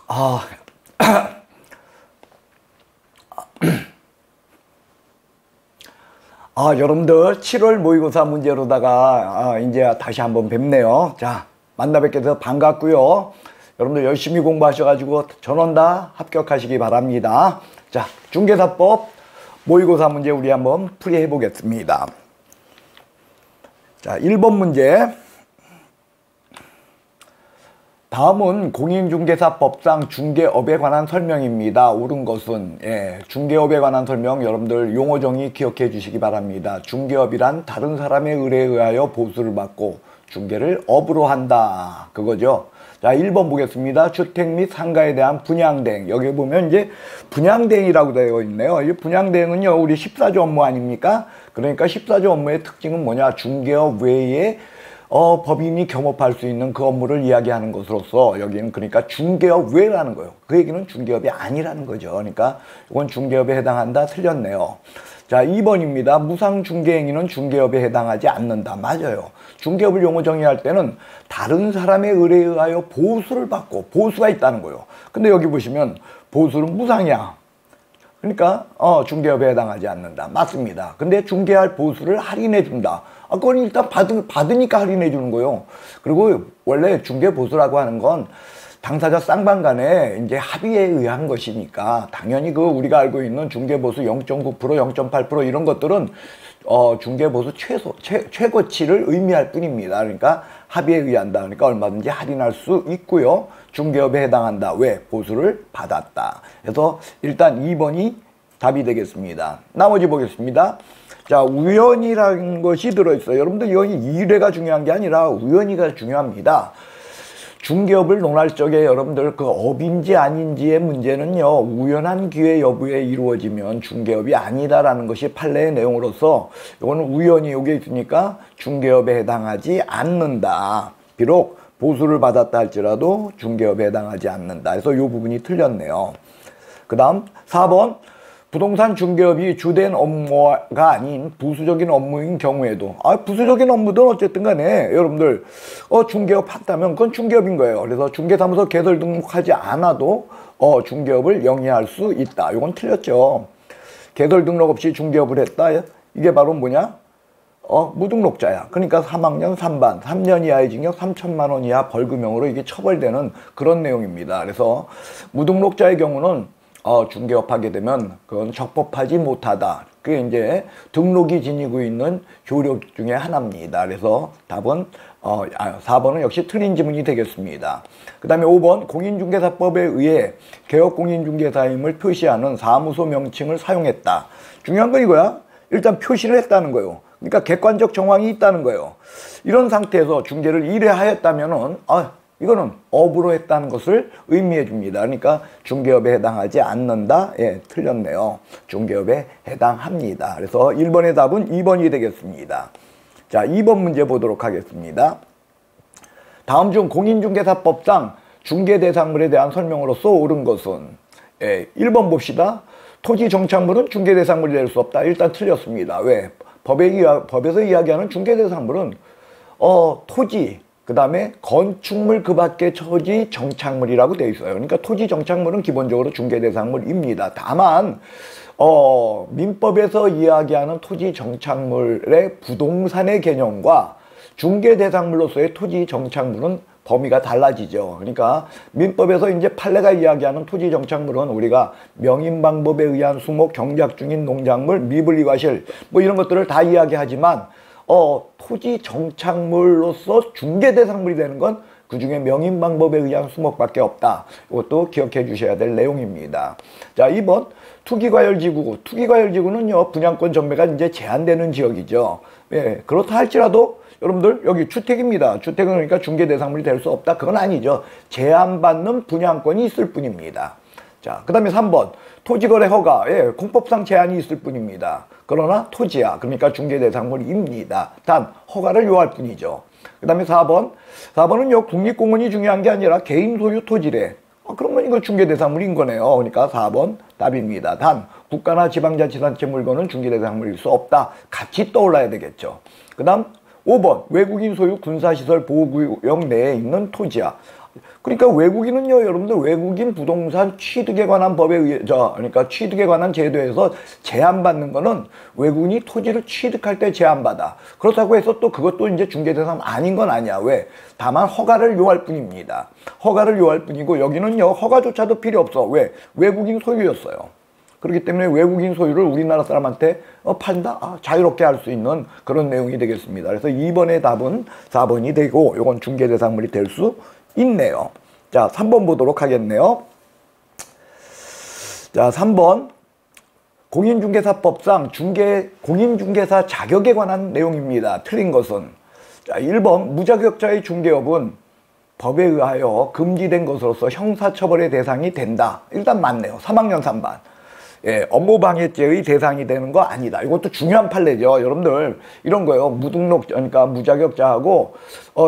아, 여러분들 7월 모의고사 문제로다가 이제 다시 한번 뵙네요. 자, 만나 뵙게 돼서 반갑고요. 여러분들 열심히 공부하셔가지고 전원 다 합격하시기 바랍니다. 자, 중개사법 모의고사 문제 우리 한번 풀이해 보겠습니다. 자, 1번 문제. 다음은 공인중개사법상 중개업에 관한 설명입니다. 옳은 것은 중개업에 관한 설명 여러분들 용어 정의 기억해 주시기 바랍니다. 중개업이란 다른 사람의 의뢰에 의하여 보수를 받고 중개를 업으로 한다. 그거죠. 자, 1번 보겠습니다. 주택 및 상가에 대한 분양대행. 여기 보면 이제 분양대행이라고 되어 있네요. 이 분양대행은요, 우리 14조 업무 아닙니까? 그러니까 14조 업무의 특징은 뭐냐? 중개업 외에 법인이 겸업할 수 있는 그 업무를 이야기하는 것으로서 여기는 그러니까 중개업 외라는 거예요. 그 얘기는 중개업이 아니라는 거죠. 그러니까 이건 중개업에 해당한다. 틀렸네요. 자, 2번입니다. 무상중개행위는 중개업에 해당하지 않는다. 맞아요. 중개업을 용어 정의할 때는 다른 사람의 의뢰에 의하여 보수를 받고 보수가 있다는 거예요. 근데 여기 보시면 보수는 무상이야. 그러니까 중개업에 해당하지 않는다. 맞습니다. 근데 중개할 보수를 할인해 준다. 그건 일단 받으니까 할인해 주는 거예요. 그리고 원래 중개보수라고 하는 건 당사자 쌍방 간에 이제 합의에 의한 것이니까 당연히 그 우리가 알고 있는 중개보수 0.9%, 0.8% 이런 것들은 중개보수 최고치를 의미할 뿐입니다. 그러니까 합의에 의한다. 그러니까 얼마든지 할인할 수 있고요. 중개업에 해당한다. 왜? 보수를 받았다. 그래서 일단 2번이 답이 되겠습니다. 나머지 보겠습니다. 자, 우연이라는 것이 들어있어요. 여러분들 이건 이래가 중요한 게 아니라 우연이가 중요합니다. 중개업을 논할 적에 여러분들 그 업인지 아닌지의 문제는요, 우연한 기회 여부에 이루어지면 중개업이 아니다라는 것이 판례의 내용으로서 이거는 우연이 여기 있으니까 중개업에 해당하지 않는다. 비록 보수를 받았다 할지라도 중개업에 해당하지 않는다. 그래서 이 부분이 틀렸네요. 그 다음 4번. 부동산 중개업이 주된 업무가 아닌 부수적인 업무인 경우에도 부수적인 업무든 어쨌든 간에 여러분들 중개업 했다면 그건 중개업인 거예요. 그래서 중개사무소 개설 등록하지 않아도 중개업을 영위할 수 있다. 이건 틀렸죠. 개설 등록 없이 중개업을 했다. 이게 바로 뭐냐? 무등록자야. 그러니까 3학년 3반 3년 이하의 징역 3천만 원 이하 벌금형으로 이게 처벌되는 그런 내용입니다. 그래서 무등록자의 경우는 중개업 하게 되면 그건 적법하지 못하다. 그게 이제 등록이 지니고 있는 효력 중에 하나입니다. 그래서 답은 4번은 역시 틀린 지문이 되겠습니다. 그 다음에 5번 공인중개사법에 의해 개업공인중개사임을 표시하는 사무소 명칭을 사용했다. 중요한 건 이거야. 일단 표시를 했다는 거예요. 그러니까 객관적 정황이 있다는 거예요. 이런 상태에서 중개를 1회 하였다면은 이거는 업으로 했다는 것을 의미해 줍니다. 그러니까 중개업에 해당하지 않는다. 틀렸네요. 중개업에 해당합니다. 그래서 1번의 답은 2번이 되겠습니다. 자, 2번 문제 보도록 하겠습니다. 다음 중 공인중개사법상 중개대상물에 대한 설명으로서 옳은 것은 1번 봅시다. 토지 정착물은 중개대상물이 될 수 없다. 일단 틀렸습니다. 왜? 법에서 이야기하는 중개대상물은 토지, 그 다음에 건축물 그 밖의 토지 정착물이라고 되어 있어요. 그러니까 토지 정착물은 기본적으로 중개대상물입니다. 다만 민법에서 이야기하는 토지 정착물의 부동산의 개념과 중개대상물로서의 토지 정착물은 범위가 달라지죠. 그러니까 민법에서 이제 판례가 이야기하는 토지 정착물은 우리가 명인방법에 의한 수목, 경작 중인 농작물, 미분리과실 뭐 이런 것들을 다 이야기하지만 토지 정착물로서 중개대상물이 되는 건 그중에 명인방법에 의한 수목밖에 없다. 이것도 기억해 주셔야 될 내용입니다. 자, 2번 투기과열지구. 투기과열지구는요, 분양권 전매가 이제 제한되는 지역이죠. 그렇다 할지라도 여러분들 여기 주택입니다. 주택은 그러니까 중개대상물이 될 수 없다. 그건 아니죠. 제한받는 분양권이 있을 뿐입니다. 자, 그 다음에 3번 토지거래 허가. 공법상 제한이 있을 뿐입니다. 그러나 토지야. 그러니까 중개대상물입니다. 단 허가를 요할 뿐이죠. 그 다음에 4번은요, 국립공원이 중요한 게 아니라 개인 소유 토지래. 그러면 이거 중개대상물인 거네요. 그러니까 4번 답입니다. 단 국가나 지방자치단체 물건은 중개대상물일 수 없다. 같이 떠올라야 되겠죠. 그 다음 5번 외국인 소유 군사시설 보호구역 내에 있는 토지야. 그러니까 외국인은요, 여러분들 외국인 부동산 취득에 관한 법에 의해, 그러니까 취득에 관한 제도에서 제한받는 거는 외국인이 토지를 취득할 때 제한받아. 그렇다고 해서 또 그것도 이제 중개 대상 아닌 건 아니야. 왜? 다만 허가를 요할 뿐입니다. 허가를 요할 뿐이고 여기는요, 허가조차도 필요 없어. 왜? 외국인 소유였어요. 그렇기 때문에 외국인 소유를 우리나라 사람한테 판다? 자유롭게 할 수 있는 그런 내용이 되겠습니다. 그래서 2번의 답은 4번이 되고 이건 중개 대상물이 될 수 있네요. 자, 3번 보도록 하겠네요. 자, 3번. 공인중개사법상 공인중개사 자격에 관한 내용입니다. 틀린 것은. 자, 1번. 무자격자의 중개업은 법에 의하여 금지된 것으로서 형사처벌의 대상이 된다. 일단 맞네요. 3학년 3반. 예, 업무방해죄의 대상이 되는 거 아니다. 이것도 중요한 판례죠. 여러분들 이런 거예요. 무등록, 그러니까 무자격자하고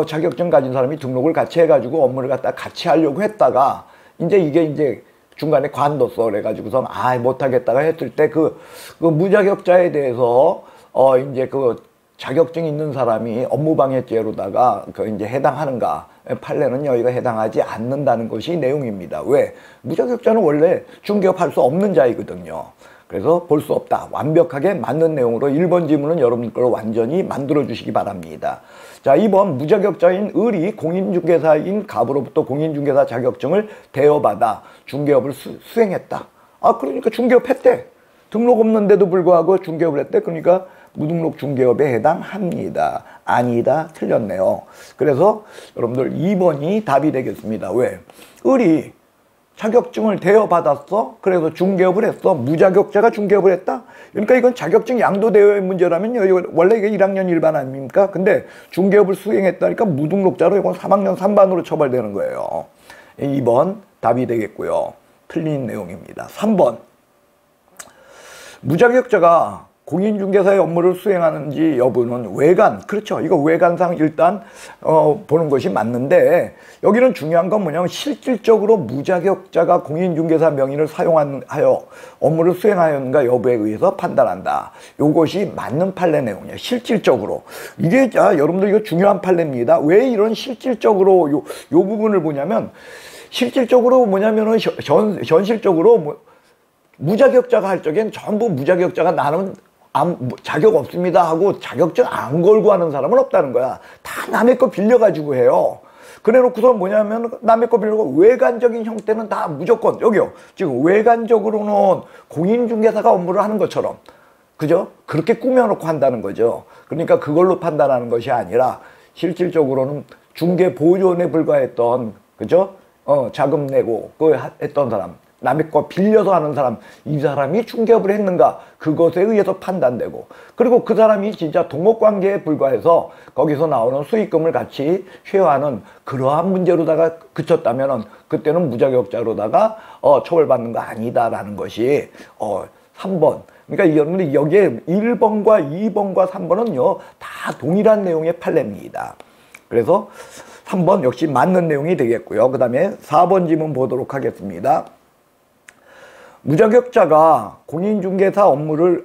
자격증 가진 사람이 등록을 같이 해가지고 업무를 갖다 같이 하려고 했다가 이게 이제 중간에 관뒀어. 그래가지고선 못하겠다가 했을 때 그 무자격자에 대해서 이제 그 자격증 있는 사람이 업무방해죄로다가 이제 해당하는가? 판례는 여기가 해당하지 않는다는 것이 내용입니다. 왜? 무자격자는 원래 중개업 할 수 없는 자이거든요. 그래서 볼 수 없다. 완벽하게 맞는 내용으로 1번 지문은 여러분 걸 완전히 만들어 주시기 바랍니다. 자, 2번 무자격자인 을이 공인중개사인 갑으로부터 공인중개사 자격증을 대여받아 중개업을 수행했다. 그러니까 중개업 했대. 등록 없는데도 불구하고 중개업을 했대. 그러니까 무등록 중개업에 해당합니다. 아니다. 틀렸네요. 그래서 여러분들 2번이 답이 되겠습니다. 왜? 을이 자격증을 대여받았어. 그래서 중개업을 했어. 무자격자가 중개업을 했다? 그러니까 이건 자격증 양도 대여의 문제라면요. 원래 이게 1학년 1반 아닙니까? 근데 중개업을 수행했다니까 무등록자로 이건 3학년 3반으로 처벌되는 거예요. 2번 답이 되겠고요. 틀린 내용입니다. 3번. 무자격자가 공인중개사의 업무를 수행하는지 여부는 외관, 그렇죠. 이거 외관상 일단 보는 것이 맞는데 여기는 중요한 건 뭐냐면 실질적으로 무자격자가 공인중개사 명의를 사용하여 업무를 수행하였는가 여부에 의해서 판단한다. 요것이 맞는 판례 내용이에요. 실질적으로. 이게 여러분들 이거 중요한 판례입니다. 왜 이런 실질적으로 요 부분을 보냐면 실질적으로 뭐냐면은 현실적으로 무자격자가 할 적엔 전부 무자격자가 나는 자격 없습니다 하고 자격증 안 걸고 하는 사람은 없다는 거야. 다 남의 거 빌려가지고 해요. 그래 놓고서 뭐냐면 남의 거 빌려고 외관적인 형태는 다 무조건 여기요. 지금 외관적으로는 공인중개사가 업무를 하는 것처럼 그죠? 그렇게 꾸며놓고 한다는 거죠. 그러니까 그걸로 판단하는 것이 아니라 실질적으로는 중개 보존에 불과했던 그죠? 자금 내고 했던 사람 남의 거 빌려서 하는 사람, 이 사람이 중개업을 했는가 그것에 의해서 판단되고 그리고 그 사람이 진짜 동업관계에 불과해서 거기서 나오는 수익금을 같이 쉐어하는 그러한 문제로다가 그쳤다면 그때는 무자격자로다가 처벌받는 거 아니다라는 것이 3번. 그러니까 여러분들 여기에 1번과 2번과 3번은요 다 동일한 내용의 판례입니다. 그래서 3번 역시 맞는 내용이 되겠고요. 그 다음에 4번 지문 보도록 하겠습니다. 무자격자가 공인중개사 업무를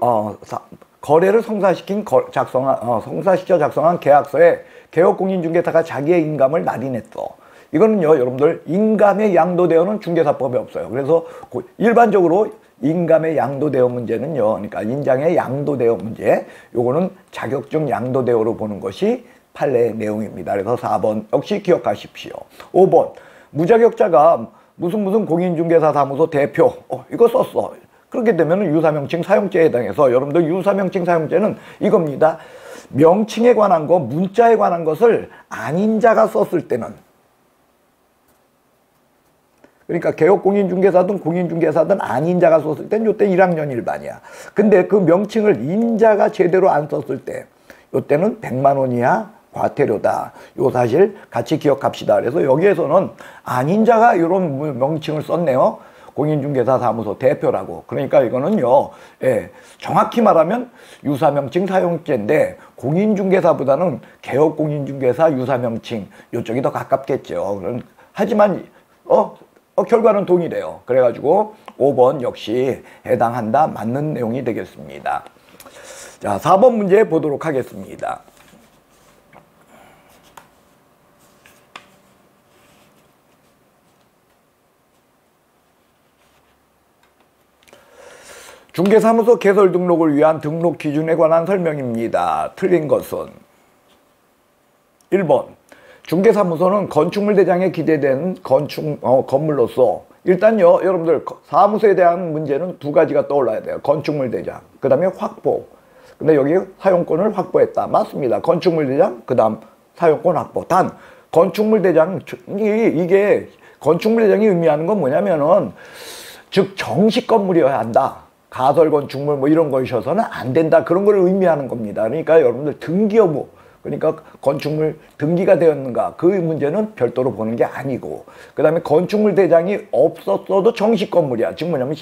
거래를 성사시켜 작성한 계약서에 개업공인중개사가 자기의 인감을 날인했어. 이거는요 여러분들 인감의 양도대여는 중개사법에 없어요. 그래서 일반적으로 인감의 양도대여 문제는요, 그러니까 인장의 양도대여 문제, 요거는 자격증 양도대여로 보는 것이 판례의 내용입니다. 그래서 4번 역시 기억하십시오. 5번 무자격자가 무슨 공인중개사 사무소 대표 이거 썼어. 그렇게 되면 유사명칭 사용죄에 해당해서 여러분들 유사명칭 사용죄는 이겁니다. 명칭에 관한 거, 문자에 관한 것을 아닌 자가 썼을 때는 그러니까 개업공인중개사든 공인중개사든 아닌 자가 썼을 땐 요때 1학년 1반이야. 근데 그 명칭을 인자가 제대로 안 썼을 때 요때는 100만 원 이하 과태료다. 요 사실 같이 기억합시다. 그래서 여기에서는 아닌 자가 이런 명칭을 썼네요. 공인중개사 사무소 대표라고. 그러니까 이거는요, 정확히 말하면 유사명칭 사용죄인데 공인중개사보다는 개업공인중개사 유사명칭 요쪽이 더 가깝겠죠. 하지만 결과는 동일해요. 그래가지고 5번 역시 해당한다. 맞는 내용이 되겠습니다. 자, 4번 문제 보도록 하겠습니다. 중개사무소 개설 등록을 위한 등록 기준에 관한 설명입니다. 틀린 것은 1번 중개사무소는 건축물 대장에 기재된 건물로서 일단요 여러분들 사무소에 대한 문제는 두 가지가 떠올라야 돼요. 건축물 대장 그 다음에 확보. 근데 여기 사용권을 확보했다. 맞습니다. 건축물 대장 그 다음 사용권 확보. 단 건축물 대장 이게 건축물 대장이 의미하는 건 뭐냐면은 즉 정식 건물이어야 한다. 가설 건축물 뭐 이런 것이어서는 안 된다. 그런 걸 의미하는 겁니다. 그러니까 여러분들 등기 여부 그러니까 건축물 등기가 되었는가 그 문제는 별도로 보는 게 아니고 그 다음에 건축물 대장이 없었어도 정식 건물이야. 즉 뭐냐면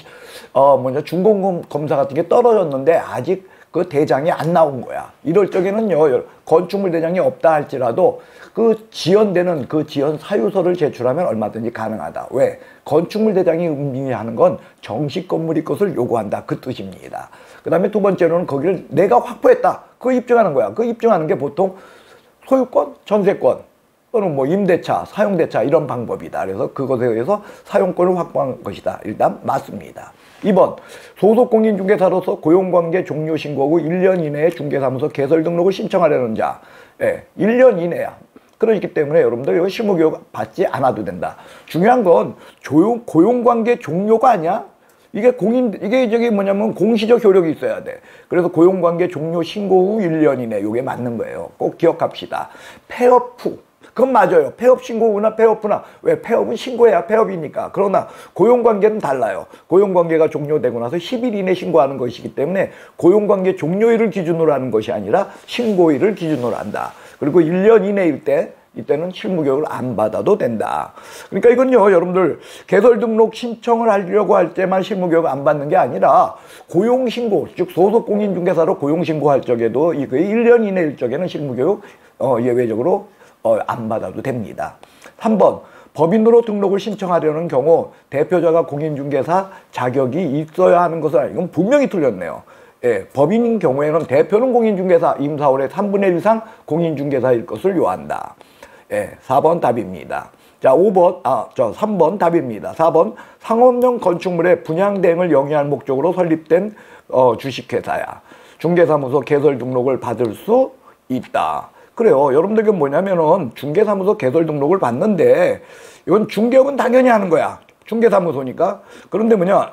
준공검사 같은 게 떨어졌는데 아직 그 대장이 안 나온 거야. 이럴 적에는요 건축물 대장이 없다 할지라도 그 지연되는 그 지연 사유서를 제출하면 얼마든지 가능하다. 왜? 건축물 대장이 의미하는 건 정식 건물이 것을 요구한다. 그 뜻입니다. 그 다음에 두 번째로는 거기를 내가 확보했다. 그거 입증하는 거야. 그 입증하는 게 보통 소유권, 전세권 또는 뭐 임대차, 사용대차 이런 방법이다. 그래서 그것에 의해서 사용권을 확보한 것이다. 일단 맞습니다. 2번 소속 공인중개사로서 고용관계 종료 신고 후 1년 이내에 중개사무소 개설 등록을 신청하려는 자 1년 이내야. 그렇기 때문에 여러분들 이거 실무교육 받지 않아도 된다. 중요한 건 고용관계 종료가 아니야. 이게 저기 뭐냐면 공시적 효력이 있어야 돼. 그래서 고용관계 종료 신고 후 1년 이내 이게 맞는 거예요. 꼭 기억합시다. 폐업 후 그건 맞아요. 폐업 신고 후나 폐업 후나 왜 폐업은 신고해야 폐업이니까. 그러나 고용관계는 달라요. 고용관계가 종료되고 나서 10일 이내 신고하는 것이기 때문에 고용관계 종료일을 기준으로 하는 것이 아니라 신고일을 기준으로 한다. 그리고 1년 이내일 때 이때는 실무교육을 안 받아도 된다. 그러니까 이건요 여러분들 개설 등록 신청을 하려고 할 때만 실무교육 안 받는 게 아니라 고용신고 즉 소속 공인중개사로 고용신고할 적에도 이거 1년 이내일 적에는 실무교육 예외적으로 안 받아도 됩니다. 3번 법인으로 등록을 신청하려는 경우 대표자가 공인중개사 자격이 있어야 하는 것은 이건 분명히 틀렸네요. 법인인 경우에는 대표는 공인중개사 임사원의 3분의 1 이상 공인중개사일 것을 요한다. 4번 답입니다. 자, 3번 답입니다. 4번 상업용 건축물의 분양대행을 영위할 목적으로 설립된 주식회사야. 중개사무소 개설 등록을 받을 수 있다. 그래요. 여러분들 이게 뭐냐면은 중개사무소 개설 등록을 받는데 이건 중개업은 당연히 하는 거야. 중개사무소니까. 그런데 뭐냐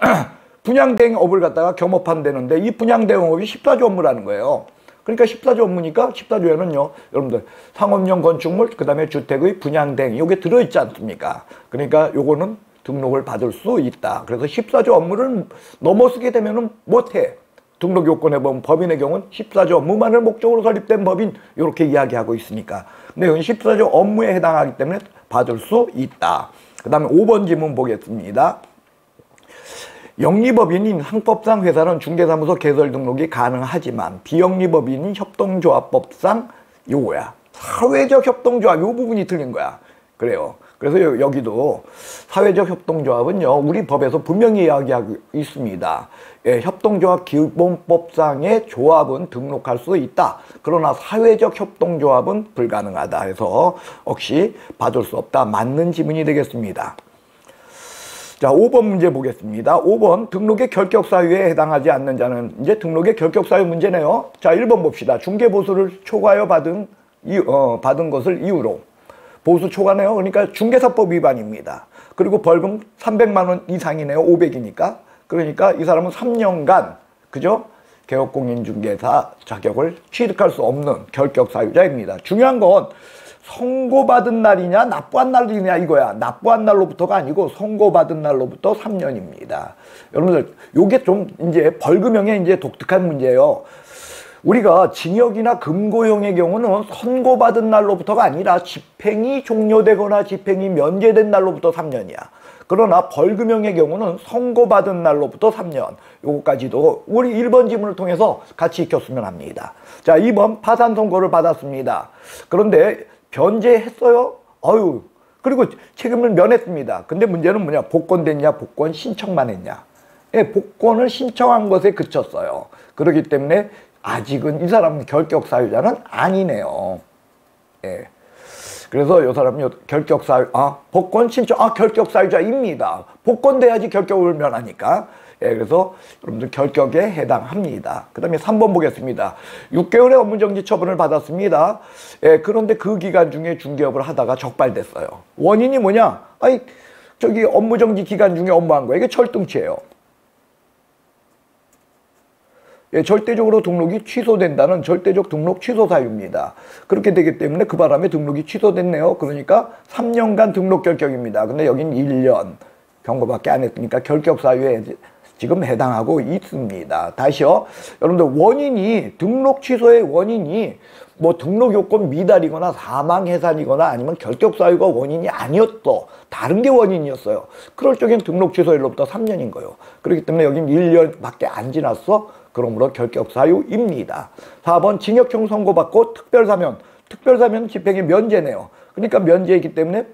분양대행업을 갖다가 겸업한다는데 이 분양대행업이 14조 업무라는 거예요. 그러니까 14조 업무니까 14조에는요 여러분들 상업용 건축물 그 다음에 주택의 분양대행 이게 들어있지 않습니까? 그러니까 요거는 등록을 받을 수 있다. 그래서 14조 업무를 넘어서게 되면은 못해. 등록 요건에 보면 법인의 경우는 14조 업무만을 목적으로 설립된 법인 이렇게 이야기하고 있으니까. 근데 이건 14조 업무에 해당하기 때문에 받을 수 있다. 그 다음에 5번 질문 보겠습니다. 영리법인인 상법상 회사는 중개사무소 개설 등록이 가능하지만 비영리법인인 협동조합법상 요거야. 사회적 협동조합 요 부분이 틀린 거야. 그래요. 그래서 여기도 사회적 협동조합은요 우리 법에서 분명히 이야기하고 있습니다. 협동조합 기본법상의 조합은 등록할 수 있다. 그러나 사회적 협동조합은 불가능하다 해서 역시 받을 수 없다. 맞는 지문이 되겠습니다. 자, 5번 문제 보겠습니다. 5번 등록의 결격사유에 해당하지 않는 자는 이제 등록의 결격사유 문제네요. 자, 1번 봅시다. 중개보수를 초과하여 받은 것을 이유로 보수 초과네요. 그러니까 중개사법 위반입니다. 그리고 벌금 300만 원 이상이네요. 500이니까. 그러니까 이 사람은 3년간 그죠? 개업공인중개사 자격을 취득할 수 없는 결격사유자입니다. 중요한 건 선고받은 날이냐 납부한 날이냐 이거야. 납부한 날로부터가 아니고 선고받은 날로부터 3년입니다. 여러분들 요게 좀 이제 벌금형의 이제 독특한 문제예요. 우리가 징역이나 금고형의 경우는 선고받은 날로부터가 아니라 집행이 종료되거나 집행이 면제된 날로부터 3년이야. 그러나 벌금형의 경우는 선고받은 날로부터 3년. 요거까지도 우리 1번 지문을 통해서 같이 익혔으면 합니다. 자, 2번 파산 선고를 받았습니다. 그런데 변제했어요? 그리고 책임을 면했습니다. 근데 문제는 뭐냐? 복권됐냐? 복권 신청만 했냐? 복권을 신청한 것에 그쳤어요. 그렇기 때문에 아직은 이 사람은 결격사유자는 아니네요. 그래서 이 사람은 결격사유, 복권 신청, 결격사유자입니다. 복권돼야지 결격을 면하니까. 예, 그래서 여러분들 결격에 해당합니다. 그 다음에 3번 보겠습니다. 6개월의 업무정지 처분을 받았습니다. 예, 그런데 그 기간 중에 중개업을 하다가 적발됐어요. 원인이 뭐냐? 아이, 저기 업무정지 기간 중에 업무한 거예요. 이게 철등치예요. 예, 절대적으로 등록이 취소된다는 절대적 등록 취소 사유입니다. 그렇게 되기 때문에 그 바람에 등록이 취소됐네요. 그러니까 3년간 등록 결격입니다. 근데 여긴 1년 경고밖에 안 했으니까 결격 사유에 지금 해당하고 있습니다. 다시요. 여러분들 원인이 등록 취소의 원인이 뭐 등록 요건 미달이거나 사망 해산이거나 아니면 결격 사유가 원인이 아니었어. 다른 게 원인이었어요. 그럴 적엔 등록 취소일로부터 3년인 거예요. 그렇기 때문에 여긴 1년밖에 안 지났어. 그러므로 결격 사유입니다. 4번 징역형 선고받고 특별사면. 특별사면 집행이 면제네요. 그러니까 면제이기 때문에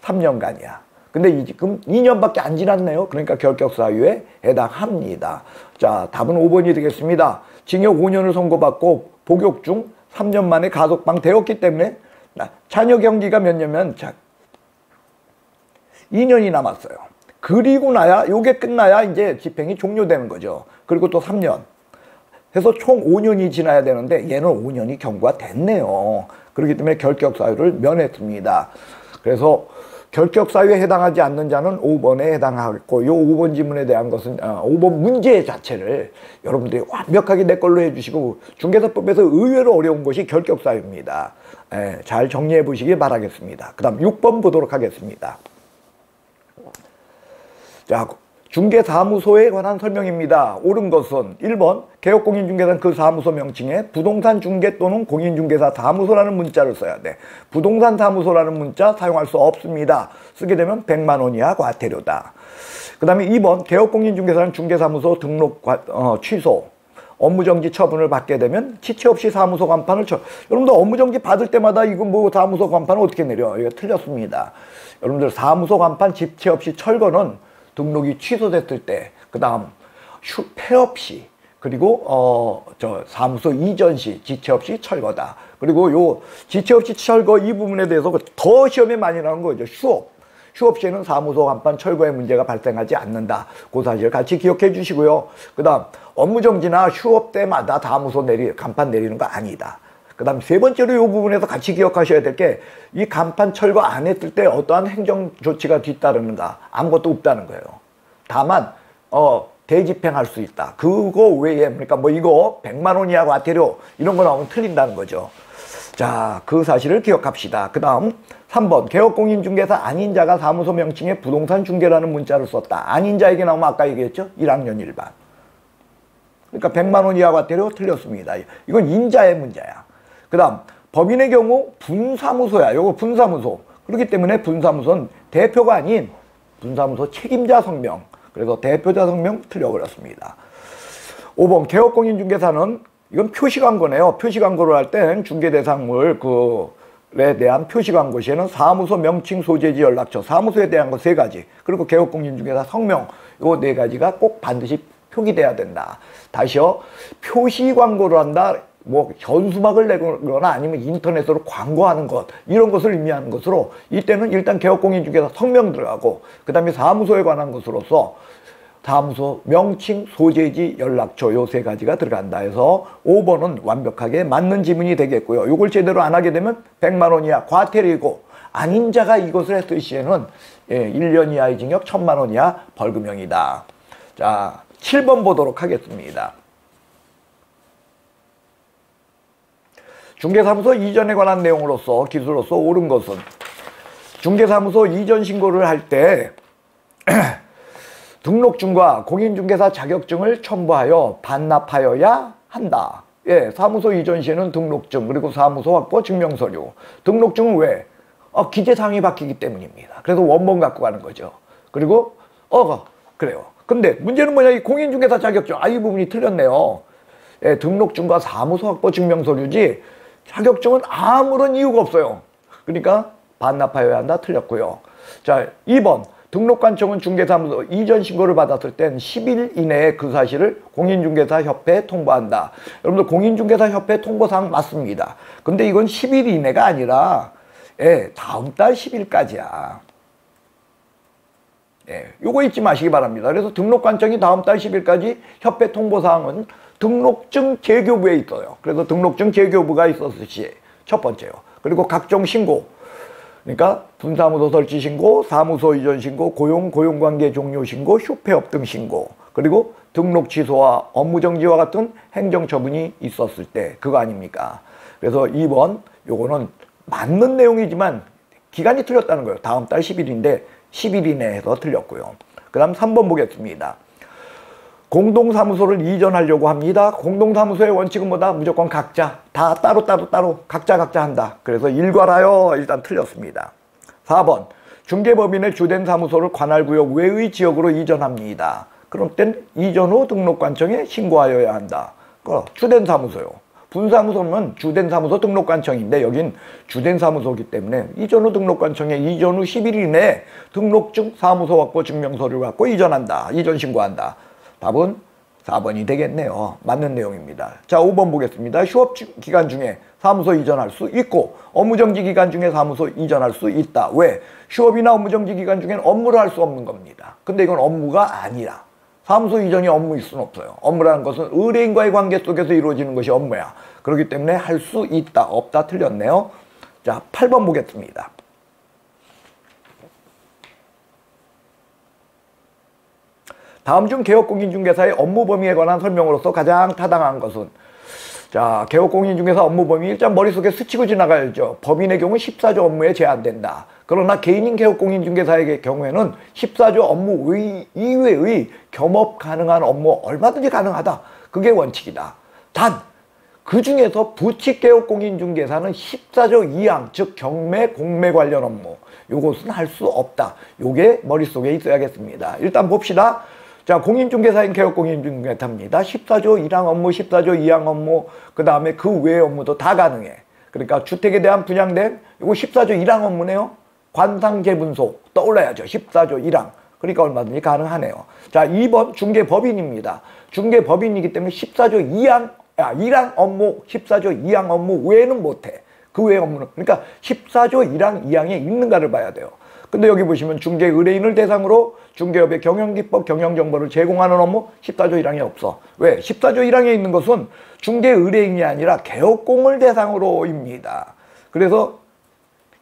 3년간이야. 근데 지금 2년밖에 안 지났네요. 그러니까 결격 사유에 해당합니다. 자, 답은 5번이 되겠습니다. 징역 5년을 선고받고 복역 중 3년 만에 가석방 되었기 때문에 자녀 경기가 몇 년면 2년이 남았어요. 그리고 나야 요게 끝나야 이제 집행이 종료되는 거죠. 그리고 또 3년. 해서 총 5년이 지나야 되는데 얘는 5년이 경과가 됐네요. 그렇기 때문에 결격 사유를 면했습니다. 그래서 결격 사유에 해당하지 않는 자는 5번에 해당하겠고 요 5번 지문에 대한 것은 5번 문제 자체를 여러분들이 완벽하게 내 걸로 해주시고 중개사법에서 의외로 어려운 것이 결격 사유입니다. 예, 잘 정리해 보시기 바라겠습니다. 그 다음 6번 보도록 하겠습니다. 자, 중개사무소에 관한 설명입니다. 옳은 것은 1번 개업공인중개사는 그 사무소 명칭에 부동산 중개 또는 공인중개사 사무소라는 문자를 써야 돼. 부동산 사무소라는 문자 사용할 수 없습니다. 쓰게 되면 100만 원 이하 과태료다. 그 다음에 2번 개업공인중개사는 중개사무소 등록 취소 업무정지 처분을 받게 되면 지체 없이 사무소 간판을 여러분들 업무정지 받을 때마다 이거 뭐 사무소 간판을 어떻게 내려? 이거 틀렸습니다. 여러분들 사무소 간판 지체 없이 철거는 등록이 취소됐을 때, 그 다음 폐업 시, 그리고 사무소 이전 시 지체 없이 철거다. 그리고 요 지체 없이 철거 이 부분에 대해서 더 시험에 많이 나오는 거죠. 휴업 시에는 사무소 간판 철거의 문제가 발생하지 않는다. 그 사실을 같이 기억해 주시고요. 그 다음 업무정지나 휴업 때마다 사무소 간판 내리는 거 아니다. 그 다음 세 번째로 이 부분에서 같이 기억하셔야 될 게 이 간판 철거 안 했을 때 어떠한 행정 조치가 뒤따르는가 아무것도 없다는 거예요. 다만 대집행할 수 있다. 그거 외에 그러니까 뭐 이거 100만 원 이하 과태료 이런 거 나오면 틀린다는 거죠. 자, 그 사실을 기억합시다. 그 다음 3번 개업공인중개사 아닌 자가 사무소 명칭에 부동산 중개라는 문자를 썼다. 아닌 자에게 나오면 아까 얘기했죠? 1학년 1반. 그러니까 100만 원 이하 과태료 틀렸습니다. 이건 인자의 문제야. 그 다음 법인의 경우 분사무소야. 요거 분사무소. 그렇기 때문에 분사무소는 대표가 아닌 분사무소 책임자 성명. 그래서 대표자 성명 틀려버렸습니다. 5번 개업공인중개사는 이건 표시광고네요. 표시광고를 할 땐 중개대상물에 대한 표시광고 시에는 사무소 명칭 소재지 연락처 사무소에 대한 거 3가지 그리고 개업공인중개사 성명 요 4가지가 꼭 반드시 표기돼야 된다. 다시요. 표시광고를 한다. 뭐 현수막을 내거나 아니면 인터넷으로 광고하는 것 이런 것을 의미하는 것으로 이때는 일단 개업공인중개사 성명 들어가고 그 다음에 사무소에 관한 것으로서 사무소 명칭 소재지 연락처 요 3가지가 들어간다 해서 5번은 완벽하게 맞는 지문이 되겠고요. 이걸 제대로 안 하게 되면 100만 원 이하 과태료이고 아닌 자가 이것을 했을 시에는 1년 이하의 징역 1000만 원 이하 벌금형이다. 자, 7번 보도록 하겠습니다. 중개사무소 이전에 관한 내용으로서 기술로서 옳은 것은 중개사무소 이전 신고를 할 때 등록증과 공인중개사 자격증을 첨부하여 반납하여야 한다. 예, 사무소 이전 시에는 등록증 그리고 사무소 확보 증명서류. 등록증은 왜? 기재사항이 바뀌기 때문입니다. 그래서 원본 갖고 가는 거죠. 그리고 그래요. 근데 문제는 뭐냐? 이 공인중개사 자격증. 이 부분이 틀렸네요. 예, 등록증과 사무소 확보 증명서류지 자격증은 아무런 이유가 없어요. 그러니까 반납하여야 한다 틀렸고요. 자, 2번 등록관청은 중개사무소 이전 신고를 받았을 땐 10일 이내에 그 사실을 공인중개사협회에 통보한다. 여러분들 공인중개사협회 통보사항 맞습니다. 근데 이건 10일 이내가 아니라 다음 달 10일까지야. 예, 요거 잊지 마시기 바랍니다. 그래서 등록관청이 다음 달 10일까지 협회 통보사항은 등록증 재교부에 있어요. 그래서 등록증 재교부가 있었을 시 첫 번째요. 그리고 각종 신고, 그러니까 분사무소 설치 신고, 사무소 이전 신고, 고용관계 종료 신고, 휴폐업 등 신고, 그리고 등록 취소와 업무 정지와 같은 행정처분이 있었을 때 그거 아닙니까? 그래서 2번 요거는 맞는 내용이지만 기간이 틀렸다는 거예요. 다음 달 10일인데 10일 이내에서 틀렸고요. 그 다음 3번 보겠습니다. 공동사무소를 이전하려고 합니다. 공동사무소의 원칙은 뭐다? 무조건 각자, 다 따로 각자 한다. 그래서 일괄하여 일단 틀렸습니다. 4번 중개법인의 주된 사무소를 관할구역 외의 지역으로 이전합니다. 그럴 땐 이전 후 등록관청에 신고하여야 한다. 주된 사무소요. 분사무소는 주된 사무소 등록관청인데 여긴 주된 사무소이기 때문에 이전 후 등록관청에 이전 후 10일 이내에 등록증, 사무소 확보 증명서를 갖고 이전한다. 이전 신고한다. 답은 4번이 되겠네요. 맞는 내용입니다. 자, 5번 보겠습니다. 휴업 기간 중에 사무소 이전할 수 있고 업무정지 기간 중에 사무소 이전할 수 있다. 왜? 휴업이나 업무정지 기간 중에는 업무를 할 수 없는 겁니다. 근데 이건 업무가 아니라 사무소 이전이 업무일 수는 없어요. 업무라는 것은 의뢰인과의 관계 속에서 이루어지는 것이 업무야. 그렇기 때문에 할 수 있다. 없다. 틀렸네요. 자, 8번 보겠습니다. 다음 중 개업공인중개사의 업무 범위에 관한 설명으로서 가장 타당한 것은, 자, 개업공인중개사 업무 범위 일단 머릿속에 스치고 지나가야죠. 법인의 경우 14조 업무에 제한된다. 그러나 개인인 개업공인중개사의 경우에는 14조 업무 이외의 겸업 가능한 업무 얼마든지 가능하다. 그게 원칙이다. 단 그 중에서 부칙 개업공인중개사는 14조 2항, 즉 경매, 공매 관련 업무, 요것은 할 수 없다. 요게 머릿속에 있어야겠습니다. 일단 봅시다. 자, 공인중개사인 개업공인중개사입니다. 14조 1항 업무, 14조 2항 업무, 그 다음에 그 외의 업무도 다 가능해. 그러니까 주택에 대한 분양된 이거 14조 1항 업무네요. 관상재분소 떠올라야죠. 14조 1항. 그러니까 얼마든지 가능하네요. 자, 2번 중개법인입니다. 중개법인이기 때문에 14조 2항, 1항 업무, 14조 2항 업무 외에는 못해. 그 외의 업무는. 그러니까 14조 1항, 2항에 있는가를 봐야 돼요. 근데 여기 보시면 중개 의뢰인을 대상으로 중개업의 경영기법, 경영정보를 제공하는 업무 14조 1항에 없어. 왜? 14조 1항에 있는 것은 중개 의뢰인이 아니라 개업공을 대상으로입니다. 그래서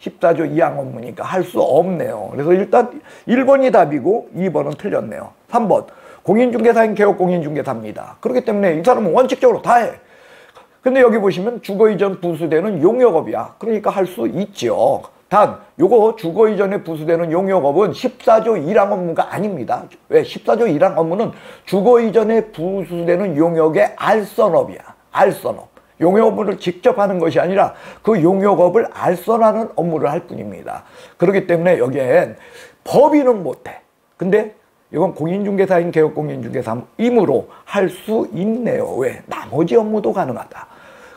14조 2항 업무니까 할 수 없네요. 그래서 일단 1번이 답이고 2번은 틀렸네요. 3번 공인중개사인 개업공인중개사입니다. 그렇기 때문에 이 사람은 원칙적으로 다 해. 근데 여기 보시면 주거이전 부수되는 용역업이야. 그러니까 할 수 있죠. 단 요거 주거이전에 부수되는 용역업은 14조 1항 업무가 아닙니다. 왜? 14조 1항 업무는 주거이전에 부수되는 용역의 알선업이야. 알선업. 용역업을 직접 하는 것이 아니라 그 용역업을 알선하는 업무를 할 뿐입니다. 그렇기 때문에 여기엔 법인은 못해. 근데 이건 공인중개사인 개업공인중개사이므로 할 수 있네요. 왜? 나머지 업무도 가능하다.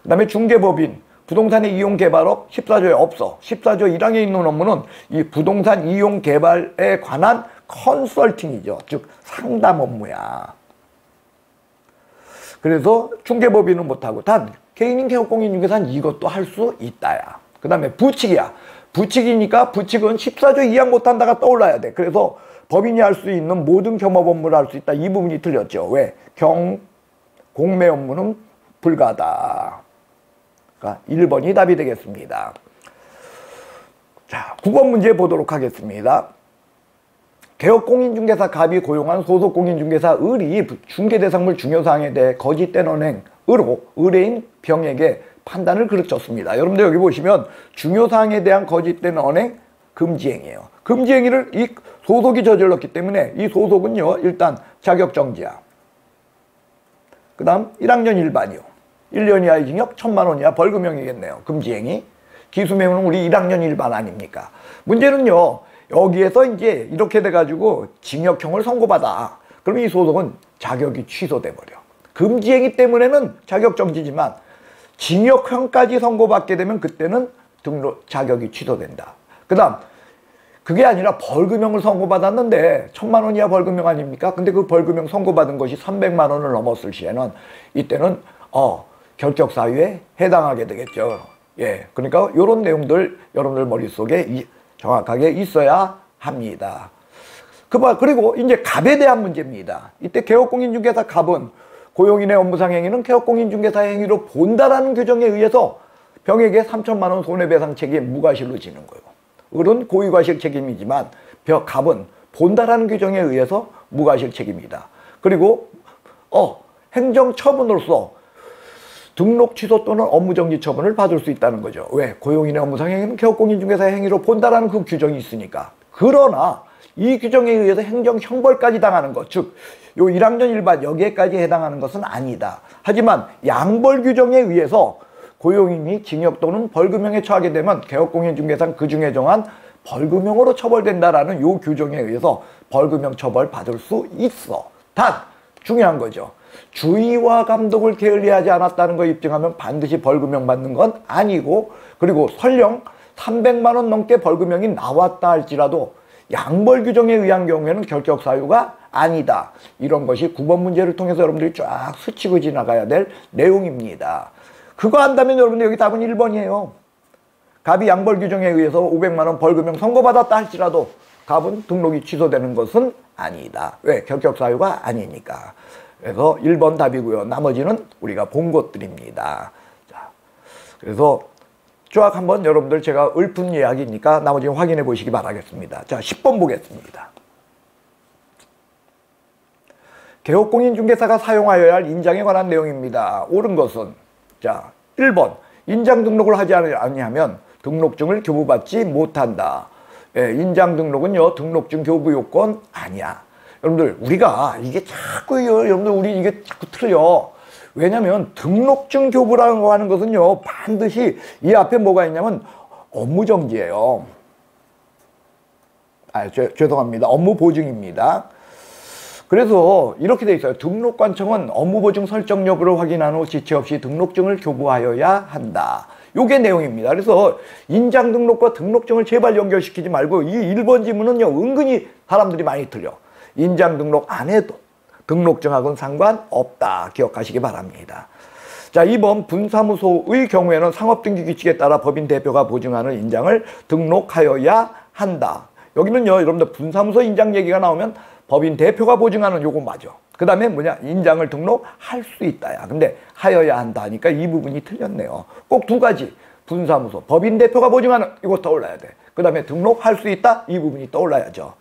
그 다음에 중개법인, 부동산의 이용개발업 14조에 없어. 14조 1항에 있는 업무는 이 부동산 이용개발에 관한 컨설팅이죠. 즉 상담 업무야. 그래서 중개법인은 못하고 단 개인인 개업공인중개사는 이것도 할 수 있다야. 그 다음에 부칙이야. 부칙이니까 부칙은 14조 2항 못한다가 떠올라야 돼. 그래서 법인이 할 수 있는 모든 겸업 업무를 할 수 있다. 이 부분이 틀렸죠. 왜? 공매 업무는 불가하다. 그러니까 1번이 답이 되겠습니다. 자, 9번 문제 보도록 하겠습니다. 개업공인중개사 갑이 고용한 소속공인중개사 을이 중개대상물 중요사항에 대해 거짓된 언행으로 의뢰인 병에게 판단을 그르쳤습니다. 여러분들 여기 보시면 중요사항에 대한 거짓된 언행 금지행위예요. 금지행위를 이 소속이 저질렀기 때문에 이 소속은요 일단 자격정지야. 그 다음 1학년 일반이요. 1년 이하의 징역 1,000만 원 이하 벌금형이겠네요. 금지행위. 기수매물은 우리 1학년 일반 아닙니까? 문제는요 여기에서 이제 이렇게 돼가지고 징역형을 선고받아. 그럼 이 소속은 자격이 취소돼 버려. 금지행위 때문에는 자격정지지만 징역형까지 선고받게 되면 그때는 등록 자격이 취소된다. 그 다음 그게 아니라 벌금형을 선고받았는데 1,000만 원 이하 벌금형 아닙니까? 근데 그 벌금형 선고받은 것이 300만 원을 넘었을 시에는 이때는 결격사유에 해당하게 되겠죠. 예, 그러니까 이런 내용들 여러분들 머릿속에 정확하게 있어야 합니다. 그리고 이제 갑에 대한 문제입니다. 이때 개업공인중개사 갑은 고용인의 업무상 행위는 개업공인중개사의 행위로 본다라는 규정에 의해서 병에게 3천만 원 손해배상 책임 무과실로 지는 거예요. 을은 고의과실 책임이지만 갑은 본다라는 규정에 의해서 무과실 책임이다. 그리고 행정처분으로서 등록 취소 또는 업무정지 처분을 받을 수 있다는 거죠. 왜? 고용인의 업무상 행위는 개업공인중개사의 행위로 본다라는 그 규정이 있으니까. 그러나 이 규정에 의해서 행정형벌까지 당하는 것, 즉 요 1학년 1반 여기에까지 해당하는 것은 아니다. 하지만 양벌 규정에 의해서 고용인이 징역 또는 벌금형에 처하게 되면 개업공인중개사는 그중에 정한 벌금형으로 처벌된다라는 요 규정에 의해서 벌금형 처벌 받을 수 있어. 단 중요한 거죠. 주의와 감독을 게을리하지 않았다는 걸 입증하면 반드시 벌금형 받는 건 아니고, 그리고 설령 300만 원 넘게 벌금형이 나왔다 할지라도 양벌 규정에 의한 경우에는 결격 사유가 아니다. 이런 것이 9번 문제를 통해서 여러분들이 쫙 스치고 지나가야 될 내용입니다. 그거 한다면 여러분들 여기 답은 1번이에요. 갑이 양벌 규정에 의해서 500만 원 벌금형 선고받았다 할지라도 갑은 등록이 취소되는 것은 아니다. 왜? 결격 사유가 아니니까. 그래서 1번 답이고요. 나머지는 우리가 본 것들입니다. 자, 그래서 쫙 한번 여러분들 제가 읊은 이야기니까 나머지는 확인해 보시기 바라겠습니다. 자, 10번 보겠습니다. 개업공인중개사가 사용하여야 할 인장에 관한 내용입니다. 옳은 것은 자, 1번 인장 등록을 하지 않으면 등록증을 교부받지 못한다. 예, 인장 등록은요 등록증 교부 요건 아니야. 여러분들 우리가 이게 자꾸 여러분들 우리 이게 자꾸 틀려. 왜냐면 등록증 교부라고 하는 것은요 반드시 이 앞에 뭐가 있냐면 업무정지예요. 죄송합니다. 업무보증입니다. 그래서 이렇게 돼 있어요. 등록관청은 업무보증 설정 여부를 확인한 후 지체 없이 등록증을 교부하여야 한다. 요게 내용입니다. 그래서 인장 등록과 등록증을 제발 연결시키지 말고 이 1번 지문은요 은근히 사람들이 많이 틀려. 인장 등록 안 해도 등록증하고는 상관없다. 기억하시기 바랍니다. 자, 2번 분사무소의 경우에는 상업등기 규칙에 따라 법인 대표가 보증하는 인장을 등록하여야 한다. 여기는요 여러분들 분사무소 인장 얘기가 나오면 법인 대표가 보증하는 요거 맞아. 그 다음에 뭐냐 인장을 등록할 수 있다야. 근데 하여야 한다 하니까 이 부분이 틀렸네요. 꼭 두 가지 분사무소 법인 대표가 보증하는 이거 떠올라야 돼. 그 다음에 등록할 수 있다 이 부분이 떠올라야죠.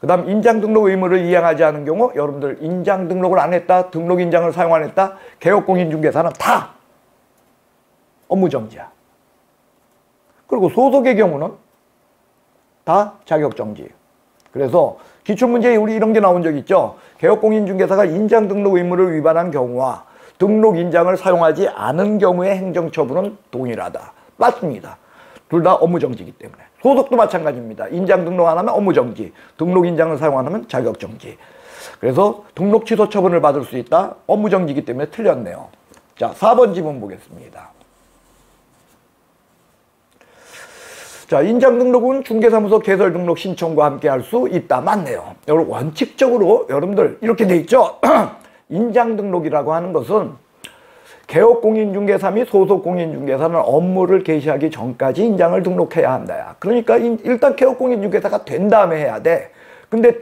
그 다음 인장 등록 의무를 이행하지 않은 경우 여러분들 인장 등록을 안 했다 등록 인장을 사용 안 했다 개업공인중개사는 다 업무정지야. 그리고 소속의 경우는 다 자격정지. 그래서 기출문제에 우리 이런 게 나온 적 있죠. 개업공인중개사가 인장 등록 의무를 위반한 경우와 등록 인장을 사용하지 않은 경우의 행정처분은 동일하다. 맞습니다. 둘 다 업무정지이기 때문에. 소속도 마찬가지입니다. 인장 등록 안 하면 업무정지, 등록 인장을 사용 안 하면 자격정지. 그래서 등록 취소 처분을 받을 수 있다. 업무정지이기 때문에 틀렸네요. 자, 4번 지문 보겠습니다. 자, 인장 등록은 중개사무소 개설 등록 신청과 함께 할 수 있다. 맞네요. 여러분 원칙적으로 여러분들 이렇게 돼 있죠. 인장 등록이라고 하는 것은 개업공인중개사 및 소속공인중개사는 업무를 개시하기 전까지 인장을 등록해야 한다. 그러니까 일단 개업공인중개사가 된 다음에 해야 돼. 근데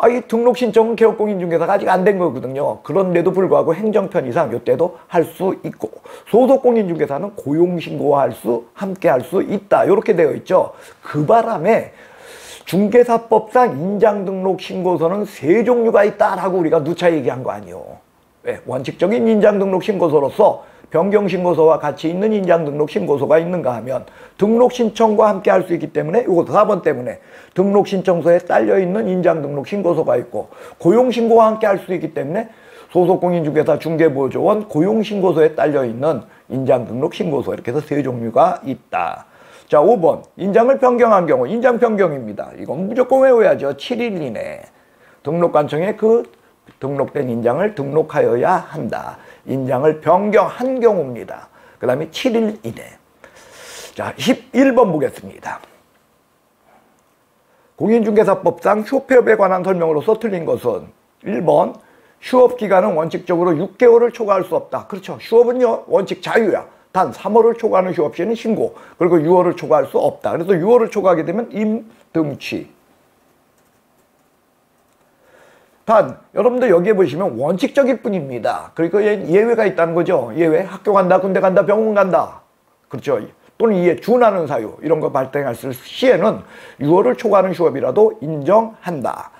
이 등록 신청은 개업공인중개사가 아직 안 된 거거든요. 그런데도 불구하고 행정편의상 이때도 할 수 있고 소속공인중개사는 고용신고와 함께 할 수 있다. 이렇게 되어 있죠. 그 바람에 중개사법상 인장등록 신고서는 세 종류가 있다라고 우리가 누차 얘기한 거 아니에요. 네, 원칙적인 인장등록 신고서로서 변경신고서와 같이 있는 인장등록 신고서가 있는가 하면 등록신청과 함께 할 수 있기 때문에 이것도 4번 때문에 등록신청서에 딸려있는 인장등록 신고서가 있고 고용신고와 함께 할 수 있기 때문에 소속공인중개사 중개보조원 고용신고서에 딸려있는 인장등록 신고서 이렇게 해서 세 종류가 있다. 자, 5번 인장을 변경한 경우 인장 변경입니다. 이건 무조건 외워야죠. 7일 이내 등록관청에 그 등록된 인장을 등록하여야 한다. 인장을 변경한 경우입니다. 그 다음에 7일 이내. 자, 11번 보겠습니다. 공인중개사법상 휴업에 관한 설명으로서 틀린 것은 1번 휴업기간은 원칙적으로 6개월을 초과할 수 없다. 그렇죠. 휴업은요 원칙 자유야. 단 3월을 초과하는 휴업 시에는 신고, 그리고 6월을 초과할 수 없다. 그래서 6월을 초과하게 되면 임등취. 단 여러분들 여기에 보시면 원칙적일 뿐입니다. 그리고 예외가 있다는 거죠. 예외, 학교 간다, 군대 간다, 병원 간다. 그렇죠. 또는 이에 준하는 사유 이런 거 발생했을 시에는 6월을 초과하는 휴업이라도 인정한다.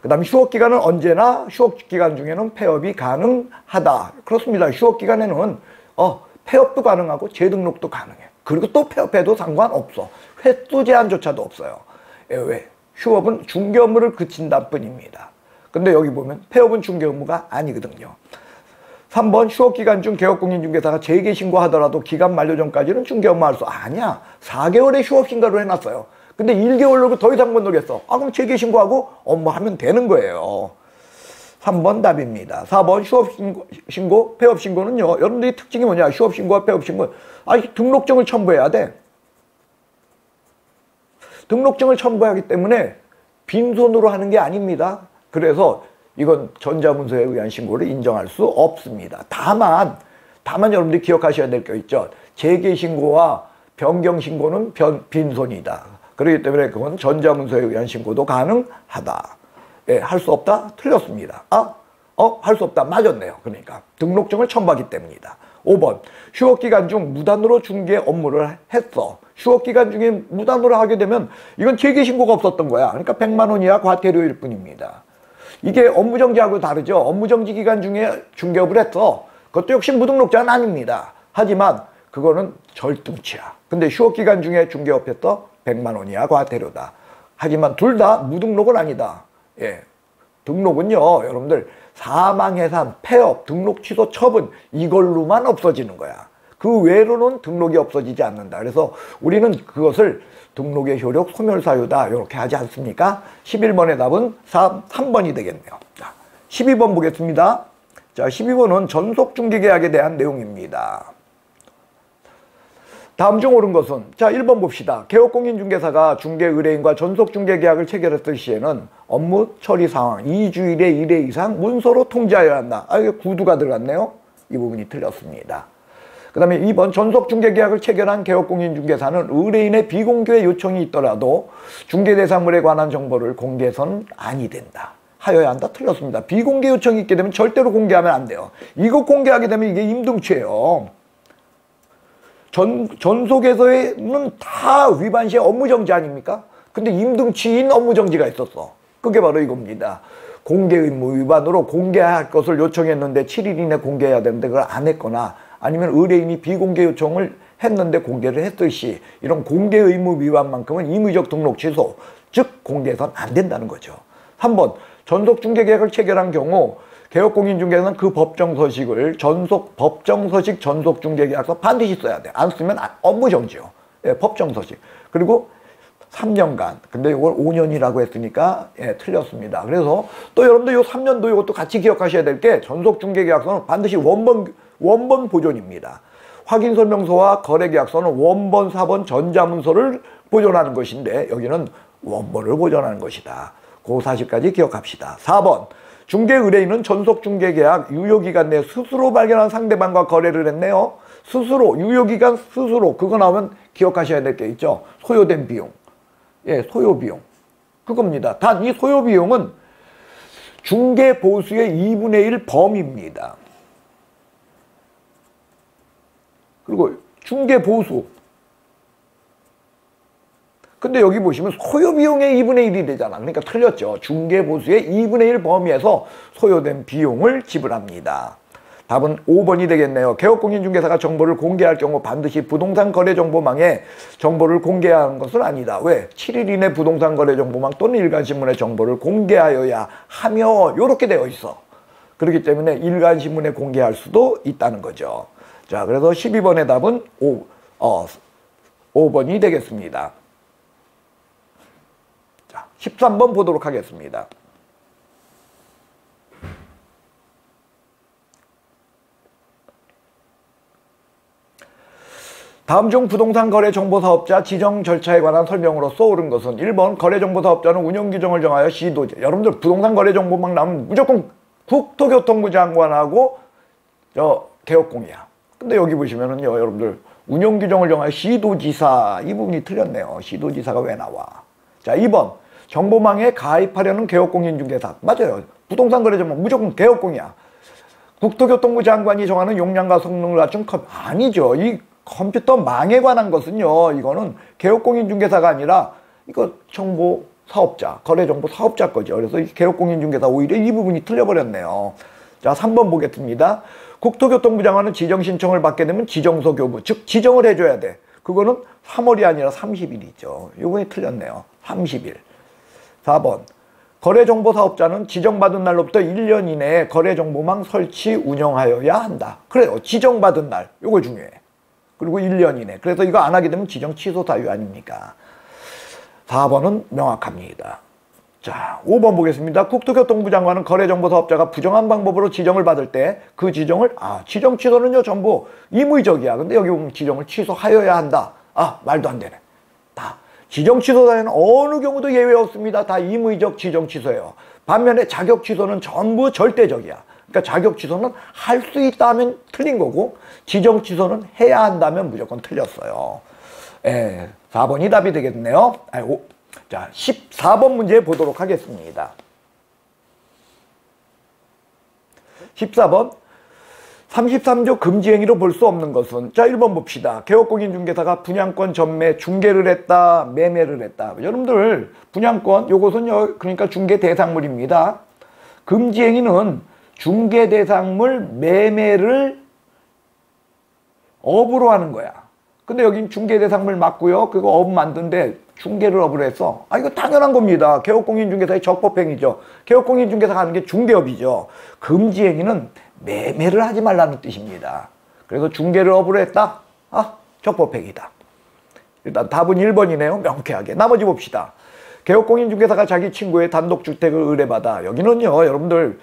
그 다음에 휴업기간은 언제나 휴업기간 중에는 폐업이 가능하다. 그렇습니다. 휴업기간에는 폐업도 가능하고 재등록도 가능해. 그리고 또 폐업해도 상관없어. 횟수 제한조차도 없어요. 왜? 휴업은 중개 업무를 그친다 뿐입니다. 근데 여기 보면 폐업은 중개 업무가 아니거든요. 3번 휴업기간 중 개업공인중개사가 재개신고하더라도 기간 만료 전까지는 중개 업무 할 수 아니야. 4개월의 휴업신고를 해놨어요. 근데 1개월로 더 이상 못 놀겠어. 그럼 재개신고하고 업무하면 되는 거예요. 3번 답입니다. 4번 휴업신고, 폐업신고는요. 여러분들이 특징이 뭐냐. 휴업신고와 폐업신고. 등록증을 첨부해야 돼. 등록증을 첨부하기 때문에 빈손으로 하는 게 아닙니다. 그래서 이건 전자문서에 의한 신고를 인정할 수 없습니다. 다만 여러분들이 기억하셔야 될 게 있죠. 재개신고와 변경신고는 빈손이다. 그렇기 때문에 그건 전자문서에 의한 신고도 가능하다. 예, 할 수 없다? 틀렸습니다. 할 수 없다. 맞았네요. 그러니까 등록증을 첨부하기 때문이다. 5번 휴업기간 중 무단으로 중개 업무를 했어. 휴업기간 중에 무단으로 하게 되면 이건 재개신고가 없었던 거야. 그러니까 100만 원 이하 과태료일 뿐입니다. 이게 업무정지하고 다르죠. 업무정지 기간 중에 중개업을 했어. 그것도 역시 무등록자는 아닙니다. 하지만 그거는 절등치야. 근데 휴업기간 중에 중개업했어? 100만 원 이하 과태료다. 하지만 둘 다 무등록은 아니다. 예, 등록은요. 여러분들 사망, 해산, 폐업, 등록 취소, 처분 이걸로만 없어지는 거야. 그 외로는 등록이 없어지지 않는다. 그래서 우리는 그것을 등록의 효력 소멸사유다 이렇게 하지 않습니까? 11번의 답은 3번이 되겠네요. 자, 12번 보겠습니다. 자, 12번은 전속중개계약에 대한 내용입니다. 다음 중 옳은 것은 자 1번 봅시다. 개업공인중개사가 중개의뢰인과 전속중개계약을 체결했을 시에는 업무 처리 상황 2주일에 1회 이상 문서로 통지하여야 한다. 이게 구두가 들어갔네요. 이 부분이 틀렸습니다. 그 다음에 2번 전속중개계약을 체결한 개업공인중개사는 의뢰인의 비공개 요청이 있더라도 중개대상물에 관한 정보를 공개해서는 아니 된다. 하여야 한다. 틀렸습니다. 비공개 요청이 있게 되면 절대로 공개하면 안 돼요. 이거 공개하게 되면 이게 임등치예요. 전속에서는 다 위반 시에 업무정지 아닙니까? 근데 임등치인 업무정지가 있었어. 그게 바로 이겁니다. 공개의무 위반으로 공개할 것을 요청했는데 7일 이내 공개해야 되는데 그걸 안 했거나 아니면 의뢰인이 비공개 요청을 했는데 공개를 했을 시 이런 공개의무 위반만큼은 임의적 등록 취소, 즉 공개해서는 안 된다는 거죠. 3번 전속중개계약을 체결한 경우 개업공인중개사는 그 법정서식을 법정서식 전속중개계약서 반드시 써야 돼. 안 쓰면 업무정지요. 예, 법정서식. 그리고 3년간. 근데 이걸 5년이라고 했으니까 예, 틀렸습니다. 그래서 또 여러분들 요 3년도 이것도 같이 기억하셔야 될 게 전속중개계약서는 반드시 원본 보존입니다. 확인설명서와 거래계약서는 원본, 사본, 전자문서를 보존하는 것인데 여기는 원본을 보존하는 것이다. 그 사실까지 기억합시다. 4번 중개의뢰인은 전속중개계약 유효기간 내에 스스로 발견한 상대방과 거래를 했네요. 스스로 유효기간 스스로 그거 나오면 기억하셔야 될 게 있죠. 소요된 비용. 예, 소요비용. 그겁니다. 단 이 소요비용은 중개보수의 2분의 1 범위입니다. 그리고 중개보수. 근데 여기 보시면 소요비용의 2분의 1이 되잖아. 그러니까 틀렸죠. 중개보수의 2분의 1 범위에서 소요된 비용을 지불합니다. 답은 5번이 되겠네요. 개업공인중개사가 정보를 공개할 경우 반드시 부동산거래정보망에 정보를 공개하는 것은 아니다. 왜? 7일 이내 부동산거래정보망 또는 일간신문에 정보를 공개하여야 하며 이렇게 되어 있어. 그렇기 때문에 일간신문에 공개할 수도 있다는 거죠. 자, 그래서 12번의 답은 5번이 되겠습니다. 자, 13번 보도록 하겠습니다. 다음 중 부동산거래정보사업자 지정 절차에 관한 설명으로써 옳은 것은 1번 거래정보사업자는 운영규정을 정하여 시도제. 여러분들 부동산거래정보망 나오면 무조건 국토교통부 장관하고 개업공이야. 근데 여기 보시면은요, 여러분들 운영규정을 정하여 시도지사 이 부분이 틀렸네요. 시도지사가 왜 나와? 자, 2번 정보망에 가입하려는 개업공인중개사. 맞아요. 부동산 거래정보 무조건 개업공이야. 국토교통부 장관이 정하는 용량과 성능을 갖춘 아니죠. 이 컴퓨터망에 관한 것은요, 이거는 개업공인중개사가 아니라 이거 정보 사업자, 거래정보 사업자 거죠. 그래서 개업공인중개사 오히려 이 부분이 틀려버렸네요. 자, 3번 보겠습니다. 국토교통부 장관은 지정 신청을 받게 되면 지정서 교부, 즉 지정을 해줘야 돼. 그거는 3월이 아니라 30일이죠. 이번이 틀렸네요. 30일. 4번. 거래정보사업자는 지정받은 날로부터 1년 이내에 거래정보망 설치 운영하여야 한다. 그래요. 지정받은 날. 요거 중요해. 그리고 1년 이내. 그래서 이거 안 하게 되면 지정 취소 사유 아닙니까? 4번은 명확합니다. 자, 5번 보겠습니다. 국토교통부 장관은 거래정보사업자가 부정한 방법으로 지정을 받을 때 그 지정을 지정 취소는요 전부 임의적이야. 근데 여기 보면 지정을 취소하여야 한다. 말도 안 되네. 다 지정 취소 사유는 어느 경우도 예외 없습니다. 다 임의적 지정 취소예요. 반면에 자격 취소는 전부 절대적이야. 그러니까 자격 취소는 할 수 있다 하면 틀린 거고 지정 취소는 해야 한다면 무조건 틀렸어요. 4번이 답이 되겠네요. 자, 14번 문제 보도록 하겠습니다. 14번. 33조 금지행위로 볼 수 없는 것은, 자, 1번 봅시다. 개업공인중개사가 분양권 전매 중개를 했다, 매매를 했다. 여러분들 분양권 요것은요, 그러니까 중개 대상물입니다. 금지행위는 중개 대상물 매매를 업으로 하는 거야. 근데 여긴 중개 대상물 맞고요. 그거 업 만든데 중개를 업으로 해서 이거 당연한 겁니다. 개업공인중개사의 적법행위죠. 개업공인중개사가 하는 게 중개업이죠. 금지행위는 매매를 하지 말라는 뜻입니다. 그래서 중개를 업으로 했다? 적법행위다. 일단 답은 1번이네요. 명쾌하게. 나머지 봅시다. 개업공인중개사가 자기 친구의 단독주택을 의뢰받아. 여기는요, 여러분들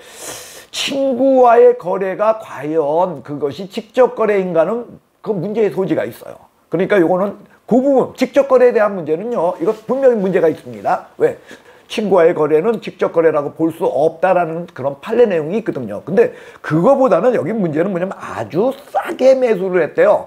친구와의 거래가 과연 그것이 직접거래인가는 그 문제의 소지가 있어요. 그러니까 요거는 그 부분, 직접거래에 대한 문제는요, 이거 분명히 문제가 있습니다. 왜? 친구와의 거래는 직접거래라고 볼 수 없다라는 그런 판례 내용이 있거든요. 근데 그거보다는 여기 문제는 뭐냐면 아주 싸게 매수를 했대요.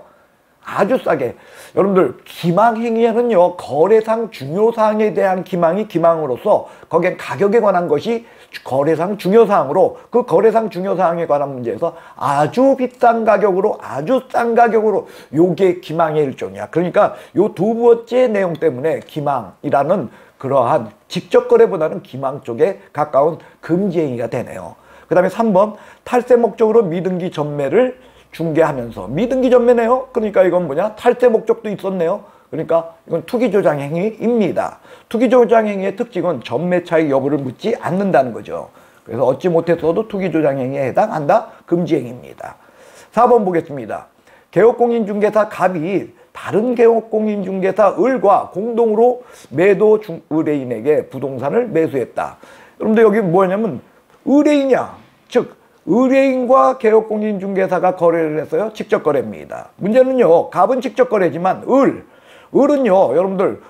아주 싸게. 여러분들 기망행위에는요, 거래상 중요사항에 대한 기망이 기망으로서 거기엔 가격에 관한 것이 거래상 중요사항으로 그 거래상 중요사항에 관한 문제에서 아주 비싼 가격으로 아주 싼 가격으로 요게 기망의 일종이야. 그러니까 요 두 번째 내용 때문에 기망이라는 그러한 직접거래보다는 기망 쪽에 가까운 금지행위가 되네요. 그 다음에 3번 탈세 목적으로 미등기 전매를 중개하면서 미등기 전매네요. 그러니까 이건 뭐냐? 탈세 목적도 있었네요. 그러니까 이건 투기조장 행위입니다. 투기조장 행위의 특징은 전매 차익 여부를 묻지 않는다는 거죠. 그래서 얻지 못했어도 투기조장 행위에 해당한다. 금지행위입니다. 4번 보겠습니다. 개업공인중개사 갑이 다른 개업공인중개사 을과 공동으로 매도 의뢰인에게 부동산을 매수했다. 여러분들 여기 뭐냐면 의뢰인이야. 즉 의뢰인과 개업공인중개사가 거래를 했어요. 직접거래입니다. 문제는요, 갑은 직접거래지만 을은요, 여러분들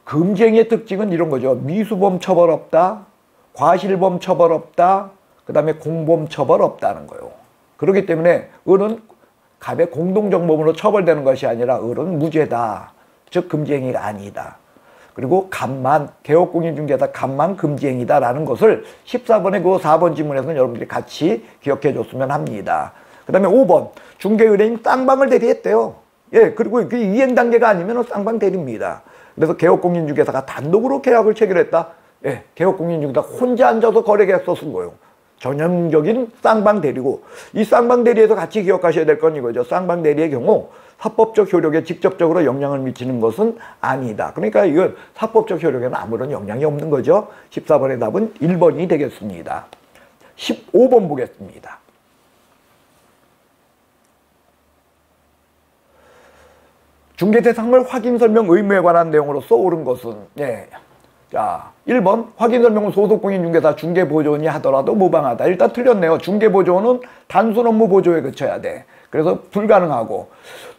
금지행위의 특징은 이런 거죠. 미수범 처벌 없다, 과실범 처벌 없다, 그 다음에 공범 처벌 없다는 거예요. 그렇기 때문에 을은 갑의 공동정범으로 처벌되는 것이 아니라 을은 무죄다. 즉 금지행위가 아니다. 그리고 갑만, 개업공인중개사 갑만 금지행위다라는 것을 14번의 그 4번 지문에서는 여러분들이 같이 기억해 줬으면 합니다. 그 다음에 5번 중개의뢰인 쌍방을 대리했대요. 그리고 그 이행 단계가 아니면 쌍방 대리입니다. 그래서 개업공인중개사가 단독으로 계약을 체결했다. 개업공인중개사 혼자 앉아서 거래계약서 쓴 거예요. 전형적인 쌍방 대리고, 이 쌍방 대리에서 같이 기억하셔야 될 건 이거죠. 쌍방 대리의 경우 사법적 효력에 직접적으로 영향을 미치는 것은 아니다. 그러니까 이건 사법적 효력에는 아무런 영향이 없는 거죠. 14번의 답은 1번이 되겠습니다. 15번 보겠습니다. 중개대상물 확인설명 의무에 관한 내용으로서 옳은 것은, 자, 1번 확인설명은 소속공인중개사 중개보조원이 하더라도 무방하다. 일단 틀렸네요. 중개보조원은 단순 업무 보조에 그쳐야 돼. 그래서 불가능하고,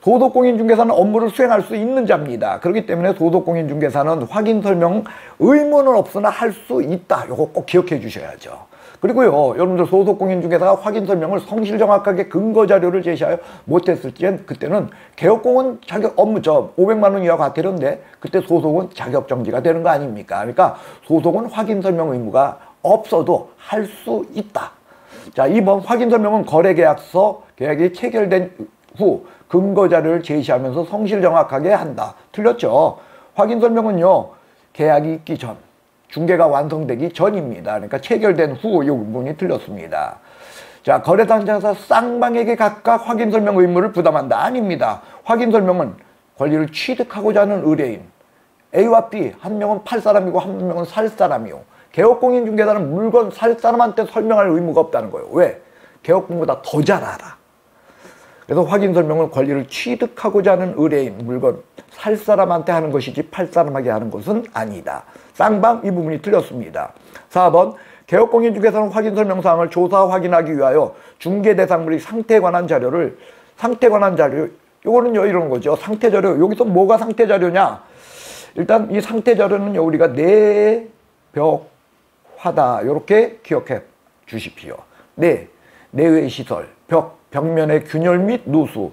소속공인중개사는 업무를 수행할 수 있는 자입니다. 그렇기 때문에 소속공인중개사는 확인 설명 의무는 없으나 할 수 있다. 요거 꼭 기억해 주셔야죠. 그리고요, 여러분들 소속공인중개사가 확인 설명을 성실 정확하게 근거 자료를 제시하여 못했을 땐 그때는 개업공은 자격 업무 500만 원 이하 과태료인데 그때 소속은 자격 정지가 되는 거 아닙니까? 그러니까 소속은 확인 설명 의무가 없어도 할 수 있다. 자, 2번 확인 설명은 거래계약서 계약이 체결된 후 근거 자료를 제시하면서 성실 정확하게 한다. 틀렸죠? 확인 설명은요, 계약이 있기 전, 중개가 완성되기 전입니다. 그러니까 체결된 후 이 부분이 틀렸습니다. 자, 거래당사자 쌍방에게 각각 확인 설명 의무를 부담한다. 아닙니다. 확인 설명은 권리를 취득하고자 하는 의뢰인 A와 B, 한 명은 팔 사람이고 한 명은 살 사람이요. 개업공인중개사는 물건 살 사람한테 설명할 의무가 없다는 거예요. 왜? 개업공보다 더 잘 알아. 그래서 확인 설명은 권리를 취득하고자 하는 의뢰인, 물건 살 사람한테 하는 것이지 팔 사람에게 하는 것은 아니다. 쌍방 이 부분이 틀렸습니다. 4번 개업공인중개사는 확인 설명사항을 조사 확인하기 위하여 중개 대상물의 상태에 관한 자료, 요거는요 이런 거죠. 상태 자료, 여기서 뭐가 상태 자료냐? 일단 이 상태 자료는요 우리가 내벽화다 이렇게 기억해 주십시오. 내외 시설, 벽면의 균열 및 누수,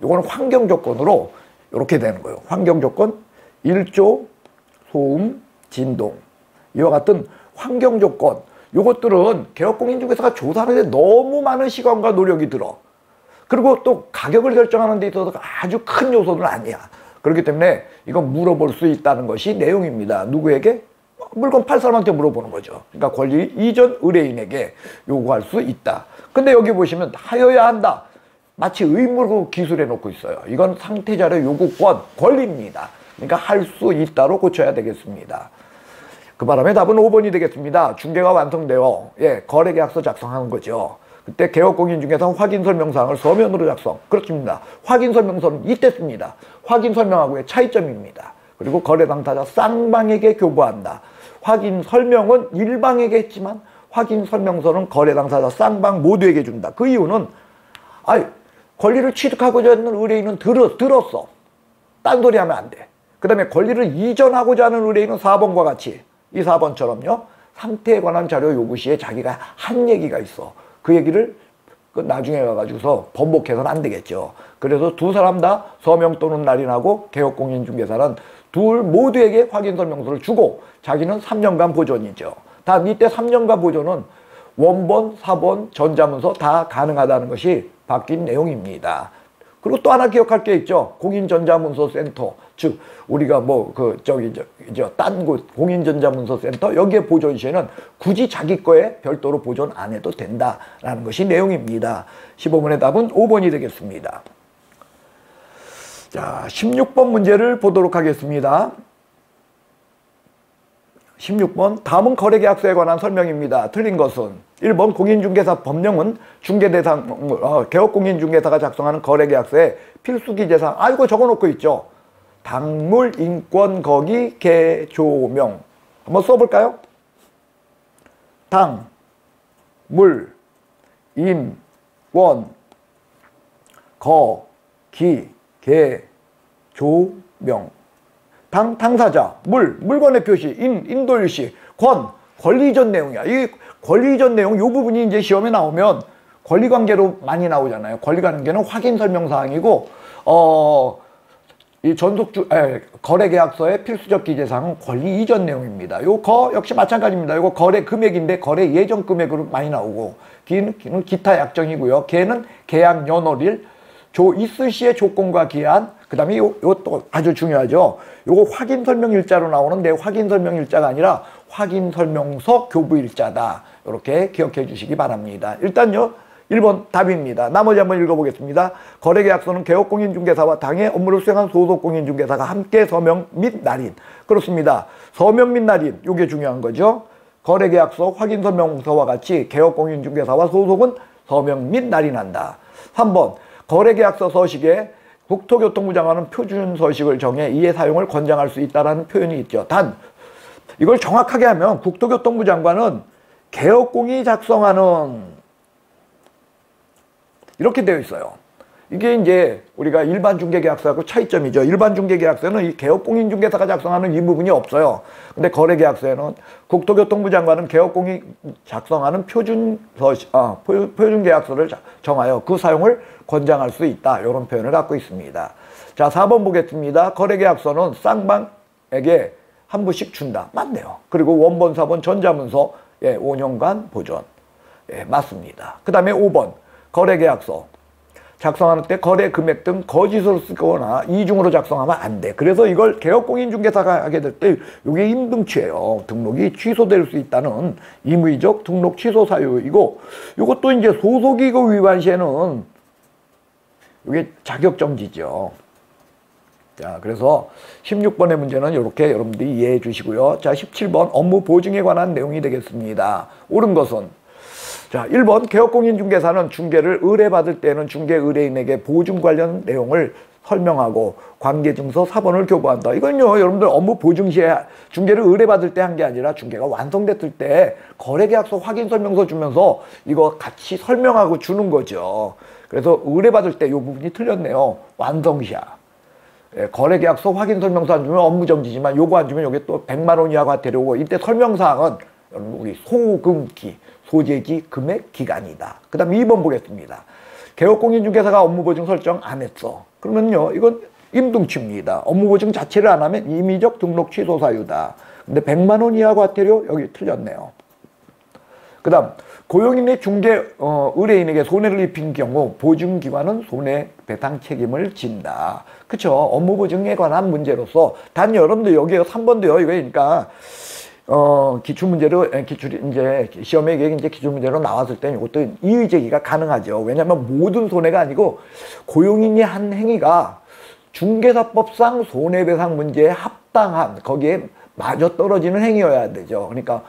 요거는 환경 조건으로 이렇게 되는 거예요. 환경 조건, 일조, 소음, 진동. 이와 같은 환경 조건, 요것들은 개업공인중개사가 조사하는데 너무 많은 시간과 노력이 들어. 그리고 또 가격을 결정하는 데 있어서 아주 큰 요소는 아니야. 그렇기 때문에 이건 물어볼 수 있다는 것이 내용입니다. 누구에게? 물건 팔 사람한테 물어보는 거죠. 그러니까 권리 이전 의뢰인에게 요구할 수 있다. 근데 여기 보시면 하여야 한다. 마치 의무로 기술해 놓고 있어요. 이건 상태자료 요구권, 권리입니다. 그러니까 할 수 있다로 고쳐야 되겠습니다. 그 바람에 답은 5번이 되겠습니다. 중개가 완성되어 거래계약서 작성하는 거죠. 그때 개업공인중개사 확인설명사항을 서면으로 작성. 그렇습니다. 확인설명서는 이때 씁니다. 확인설명하고의 차이점입니다. 그리고 거래당사자 쌍방에게 교부한다. 확인설명은 일방에게 했지만 확인설명서는 거래당사자 쌍방 모두에게 준다. 그 이유는 권리를 취득하고자 하는 의뢰인은 들었어. 딴소리 하면 안 돼. 그 다음에 권리를 이전하고자 하는 의뢰인은 4번과 같이 이 4번처럼요. 상태에 관한 자료 요구 시에 자기가 한 얘기가 있어. 그 얘기를 나중에 가가지고서 번복해서는 안 되겠죠. 그래서 두 사람 다 서명 또는 날인하고 개업공인중개사는 둘 모두에게 확인설명서를 주고 자기는 3년간 보존이죠. 단 이때 3년간 보존은 원본, 사본, 전자문서 다 가능하다는 것이 바뀐 내용입니다. 그리고 또 하나 기억할 게 있죠. 공인전자문서센터, 즉 우리가 딴 곳 공인전자문서센터 여기에 보존 시에는 굳이 자기 거에 별도로 보존 안 해도 된다라는 것이 내용입니다. 15번의 답은 5번이 되겠습니다. 자, 16번 문제를 보도록 하겠습니다. 16번 다음은 거래계약서에 관한 설명입니다. 틀린 것은 1번 공인중개사 법령은 중개대상 개업공인중개사가 작성하는 거래계약서에 필수기재사항 이거 적어놓고 있죠. 당물, 인권, 거기, 개, 조명 한번 써볼까요? 당, 물, 인, 권, 거, 기, 개, 조, 명. 당사자, 물건의 표시, 인도일시, 권리 이전 내용이야. 이 권리 이전 내용, 이 부분이 이제 시험에 나오면 권리관계로 많이 나오잖아요. 권리관계는 확인설명사항이고, 이 거래계약서의 필수적 기재사항은 권리 이전 내용입니다. 거 역시 마찬가지입니다. 이거 거래 금액인데 거래 예정 금액으로 많이 나오고, 기는 기타 약정이고요. 개는 계약 연월일, 있을 시의 조건과 기한, 그 다음에 이것도 아주 중요하죠. 요거 확인설명일자로 나오는데 확인설명일자가 아니라 확인설명서 교부일자다. 이렇게 기억해 주시기 바랍니다. 일단요 1번 답입니다. 나머지 한번 읽어보겠습니다. 거래계약서는 개업공인중개사와 당해 업무를 수행한 소속공인중개사가 함께 서명 및 날인. 그렇습니다. 서명 및 날인 이게 중요한 거죠. 거래계약서 확인설명서와 같이 개업공인중개사와 소속은 서명 및 날인한다. 3번 거래계약서 서식에 국토교통부 장관은 표준 서식을 정해 이의 사용을 권장할 수 있다는 표현이 있죠. 단 이걸 정확하게 하면 국토교통부 장관은 개업공이 작성하는 이렇게 되어 있어요. 이게 이제 우리가 일반 중개계약서하고 차이점이죠. 일반 중개계약서는 이 개업공인중개사가 작성하는 이 부분이 없어요. 근데 거래계약서에는 국토교통부 장관은 개업공인 작성하는 표준계약서를 정하여 그 사용을 권장할 수 있다. 이런 표현을 갖고 있습니다. 자, 4번 보겠습니다. 거래계약서는 쌍방에게 한 부씩 준다. 맞네요. 그리고 원본, 사본, 전자문서 5년간 보존. 맞습니다. 그 다음에 5번 거래계약서 작성하는 때 거래 금액 등 거짓으로 쓰거나 이중으로 작성하면 안 돼. 그래서 이걸 개업공인중개사가 하게 될 때 이게 임등취예요. 등록이 취소될 수 있다는 임의적 등록 취소 사유이고, 이것도 이제 소속이고 위반 시에는 이게 자격정지죠. 자, 그래서 16번의 문제는 이렇게 여러분들이 이해해 주시고요. 자, 17번 업무 보증에 관한 내용이 되겠습니다. 옳은 것은, 자, 1번 개업공인중개사는 중개를 의뢰받을 때는 중개 의뢰인에게 보증 관련 내용을 설명하고 관계증서 사본을 교부한다. 이건요, 여러분들 업무 보증 시에 중개를 의뢰받을 때 한 게 아니라 중개가 완성됐을 때 거래계약서 확인 설명서 주면서 이거 같이 설명하고 주는 거죠. 그래서 의뢰받을 때 이 부분이 틀렸네요. 완성시야. 거래계약서 확인 설명서 안 주면 업무정지지만 요거 안 주면 요게 또 100만 원 이하 과태료 오고, 이때 설명사항은 여러분 우리 소금기, 소재기, 금액, 기간이다. 그 다음 2번 보겠습니다. 개업공인중개사가 업무보증 설정 안 했어. 그러면요, 이건 임등취입니다. 업무보증 자체를 안 하면 임의적 등록 취소 사유다. 근데 100만 원 이하 과태료 여기 틀렸네요. 그 다음 고용인의 중개 의뢰인에게 손해를 입힌 경우 보증기관은 손해배상 책임을 진다. 그쵸? 업무보증에 관한 문제로서 단 여러분들 여기 3번도요. 이거 그러니까 기출문제로 이제 시험에 이제 기출문제로 나왔을 때 이것도 이의 제기가 가능하죠. 왜냐하면 모든 손해가 아니고 고용인이 한 행위가 중개사법상 손해배상 문제에 합당한, 거기에 맞아 떨어지는 행위여야 되죠. 그러니까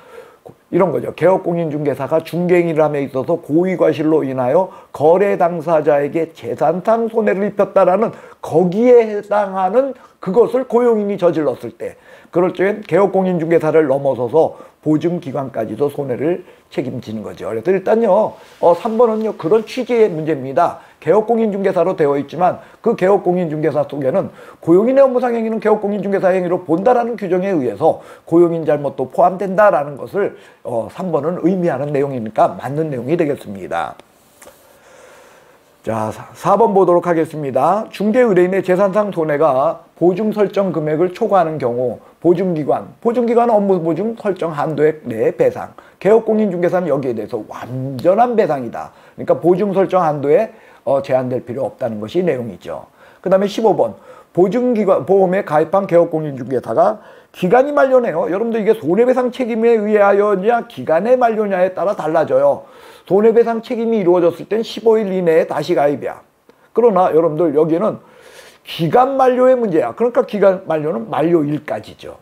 이런 거죠. 개업공인중개사가 중개행위를 함에 있어서 고의과실로 인하여 거래 당사자에게 재산상 손해를 입혔다라는 거기에 해당하는 그것을 고용인이 저질렀을 때, 그럴 적엔 개업공인중개사를 넘어서서 보증기관까지도 손해를 책임지는 거죠. 그래서 일단요, 3번은요, 그런 취지의 문제입니다. 개업공인중개사로 되어 있지만 그 개업공인중개사 속에는 고용인의 업무상 행위는 개업공인중개사 행위로 본다라는 규정에 의해서 고용인 잘못도 포함된다라는 것을 3번은 의미하는 내용이니까 맞는 내용이 되겠습니다. 자, 4번 보도록 하겠습니다. 중개 의뢰인의 재산상 손해가 보증 설정 금액을 초과하는 경우 보증기관은 업무 보증 설정 한도액 내 배상, 개업공인중개사는 여기에 대해서 완전한 배상이다. 그러니까 보증 설정 한도에 제한될 필요 없다는 것이 내용이죠. 그 다음에 15번 보증기관 보험에 가입한 개업공인중개사가 기간이 만료네요. 여러분들 이게 손해배상 책임에 의하여냐 기간의 만료냐에 따라 달라져요. 손해배상 책임이 이루어졌을 땐 15일 이내에 다시 가입이야. 그러나 여러분들 여기는 기간 만료의 문제야. 그러니까 기간 만료는 만료일까지죠.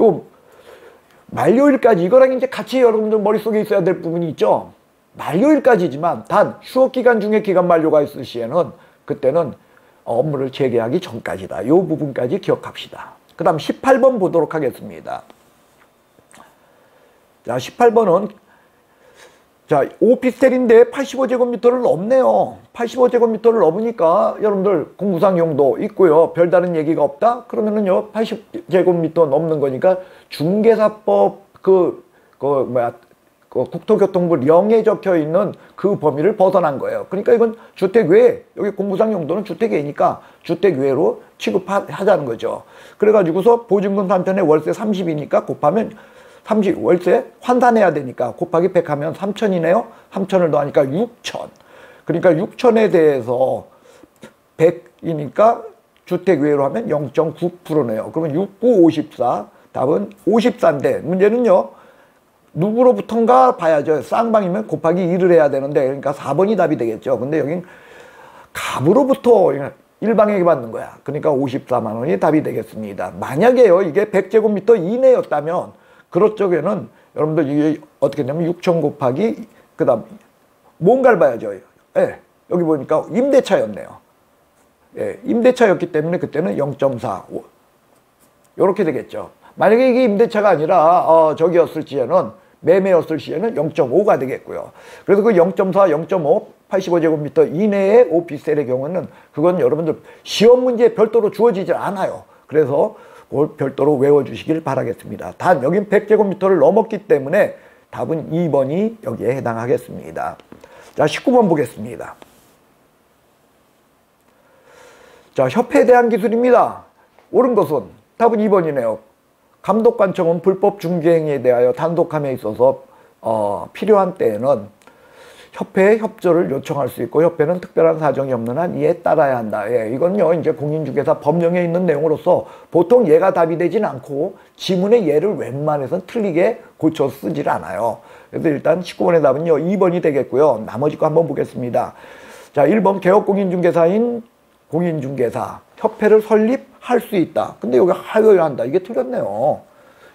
요 만료일까지 이거랑 이제 같이 여러분들 머릿속에 있어야 될 부분이 있죠. 만료일까지지만 단 휴업기간 중에 기간 만료가 있을 시에는 그때는 업무를 재개하기 전까지다. 이 부분까지 기억합시다. 그 다음 18번 보도록 하겠습니다. 자, 18번은 자, 오피스텔인데 85제곱미터를 넘네요. 85제곱미터를 넘으니까 여러분들 공구상 용도 있고요. 별다른 얘기가 없다? 그러면은요, 80제곱미터 넘는 거니까 중개사법 국토교통부 령에 적혀 있는 그 범위를 벗어난 거예요. 그러니까 이건 주택 외, 여기 공구상 용도는 주택 외니까 주택 외로 취급하자는 거죠. 그래가지고서 보증금 3천에 월세 30이니까 곱하면 30, 월세 환산해야 되니까 곱하기 100 하면 3천이네요. 3천을 더하니까 6천. 그러니까 6천에 대해서 100이니까 주택 외로 하면 0.9%네요. 그러면 6, 9, 54. 답은 54인데 문제는요. 누구로부턴가 봐야죠. 쌍방이면 곱하기 2를 해야 되는데 그러니까 4번이 답이 되겠죠. 근데 여긴 갑으로부터 일방에게 받는 거야. 그러니까 54만 원이 답이 되겠습니다. 만약에요. 이게 100제곱미터 이내였다면 그럴 적에는 여러분들 이게 어떻게 했냐면 6천 곱하기 그 다음 뭔가를 봐야죠. 예, 여기 보니까 임대차였네요. 예, 임대차였기 때문에 그때는 0.4 이렇게 되겠죠. 만약에 이게 임대차가 아니라 저기였을지에는 매매였을 시에는 0.5가 되겠고요. 그래서 그 0.4, 0.5, 85제곱미터 이내의 오피스텔의 경우는 그건 여러분들 시험 문제에 별도로 주어지지 않아요. 그래서 그걸 별도로 외워주시길 바라겠습니다. 단 여긴 100제곱미터를 넘었기 때문에 답은 2번이 여기에 해당하겠습니다. 자, 19번 보겠습니다. 자, 협회에 대한 기술입니다. 옳은 것은 답은 2번이네요. 감독관청은 불법 중개행위에 대하여 단독함에 있어서 필요한 때에는 협회에 협조를 요청할 수 있고 협회는 특별한 사정이 없는 한 이에 따라야 한다. 예, 이건요 이제 공인중개사 법령에 있는 내용으로서 보통 예가 답이 되진 않고 지문의 예를 웬만해선 틀리게 고쳐 쓰질 않아요. 그래서 일단 19번의 답은요 2번이 되겠고요. 나머지 거 한번 보겠습니다. 자, 1번 개업공인중개사인 공인중개사 협회를 설립할 수 있다. 근데 여기 하여야 한다. 이게 틀렸네요.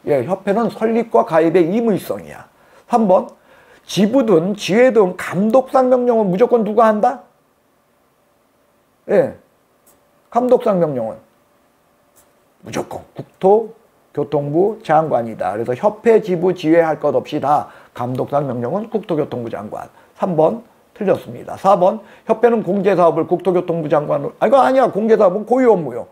예, 협회는 설립과 가입의 의무성이야. 3번 지부든 지회든 감독상 명령은 무조건 누가 한다? 예, 감독상 명령은 무조건 국토교통부 장관이다. 그래서 협회, 지부, 지회 할 것 없이 다 감독상 명령은 국토교통부 장관. 3번 틀렸습니다. 4번 협회는 공제사업을 국토교통부 장관으로 이거 아니야. 공제사업은 고유 업무요.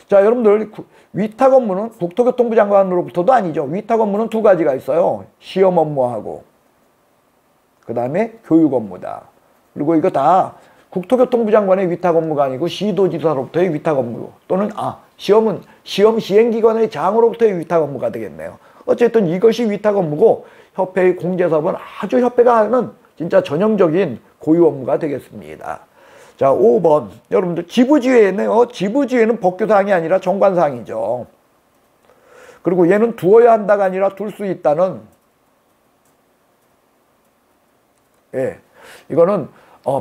자, 여러분들 위탁 업무는 국토교통부 장관으로부터도 아니죠. 위탁 업무는 두 가지가 있어요. 시험 업무하고 그 다음에 교육 업무다. 그리고 이거 다 국토교통부 장관의 위탁 업무가 아니고 시도지사로부터의 위탁 업무 또는 시험은 시험 시행기관의 장으로부터의 위탁 업무가 되겠네요. 어쨌든 이것이 위탁 업무고 협회의 공제사업은 아주 협회가 하는 진짜 전형적인 고유 업무가 되겠습니다. 자, 5번 여러분들 지부지회네요. 지부지회는 법규사항이 아니라 정관사항이죠. 그리고 얘는 두어야 한다가 아니라 둘 수 있다는 예, 이거는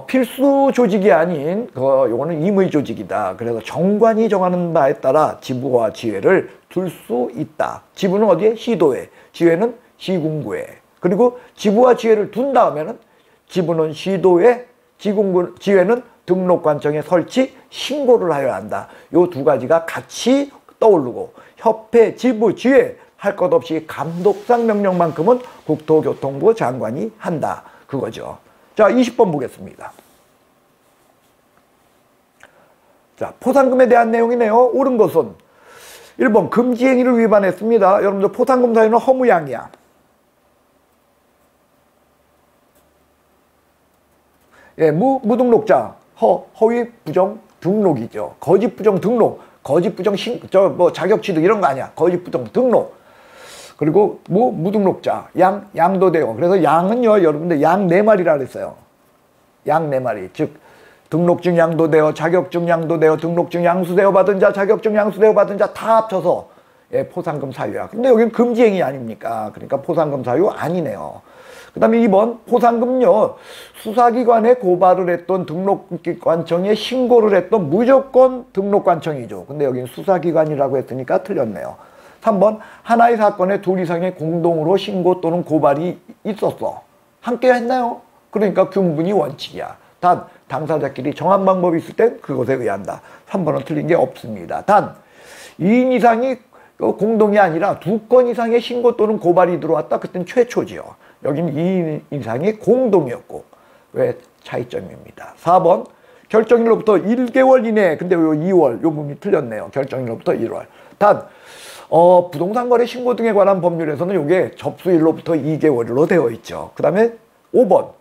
필수 조직이 아닌 요거는 임의 조직이다. 그래서 정관이 정하는 바에 따라 지부와 지회를 둘 수 있다. 지부는 어디에? 시도에, 지회는 시군구에. 그리고 지부와 지회를 둔 다음에는 지부는 시도에, 지회는 등록관청에 설치, 신고를 하여야 한다. 요 두 가지가 같이 떠오르고 협회, 지부, 지회 할 것 없이 감독상 명령만큼은 국토교통부 장관이 한다. 그거죠. 자, 20번 보겠습니다. 자, 포상금에 대한 내용이네요. 옳은 것은 1번 금지행위를 위반했습니다. 여러분들 포상금 사유는 허무양이야. 예, 무등록자, 허위 부정 등록이죠. 거짓 부정 등록, 거짓 부정 자격 취득 이런 거 아니야. 거짓 부정 등록. 그리고 무등록자, 양도되어. 그래서 양은요, 여러분들 양 4마리라 그랬어요. 양 4마리. 즉, 등록증 양도되어, 자격증 양도되어, 등록증 양수되어 받은 자, 자격증 양수되어 받은 자 다 합쳐서 예, 포상금 사유야. 근데 여기는 금지행위 아닙니까? 그러니까 포상금 사유 아니네요. 그 다음에 2번 포상금요. 수사기관에 고발을 했던 등록관청에 신고를 했던 무조건 등록관청이죠. 근데 여기는 수사기관이라고 했으니까 틀렸네요. 3번 하나의 사건에 둘 이상의 공동으로 신고 또는 고발이 있었어. 함께 했나요? 그러니까 균분이 원칙이야. 단 당사자끼리 정한 방법이 있을 땐 그것에 의한다. 3번은 틀린 게 없습니다. 단 2인 이상이 공동이 아니라 2건 이상의 신고 또는 고발이 들어왔다. 그땐 최초지요. 여기는 2인 이상이 공동이었고 왜 차이점입니다. 4번 결정일로부터 1개월 이내. 근데 요 2월 요 부분이 틀렸네요. 결정일로부터 1월. 단 부동산 거래 신고 등에 관한 법률에서는 이게 접수일로부터 2개월로 되어 있죠. 그 다음에 5번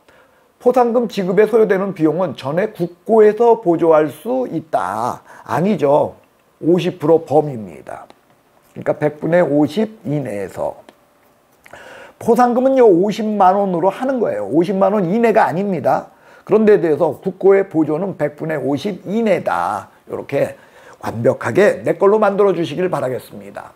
포상금 지급에 소요되는 비용은 전에 국고에서 보조할 수 있다. 아니죠. 50% 범위입니다. 그러니까 100분의 50 이내에서. 포상금은요 50만 원으로 하는 거예요. 50만 원 이내가 아닙니다. 그런 데 대해서 국고의 보조는 100분의 50 이내다. 이렇게 완벽하게 내 걸로 만들어 주시길 바라겠습니다.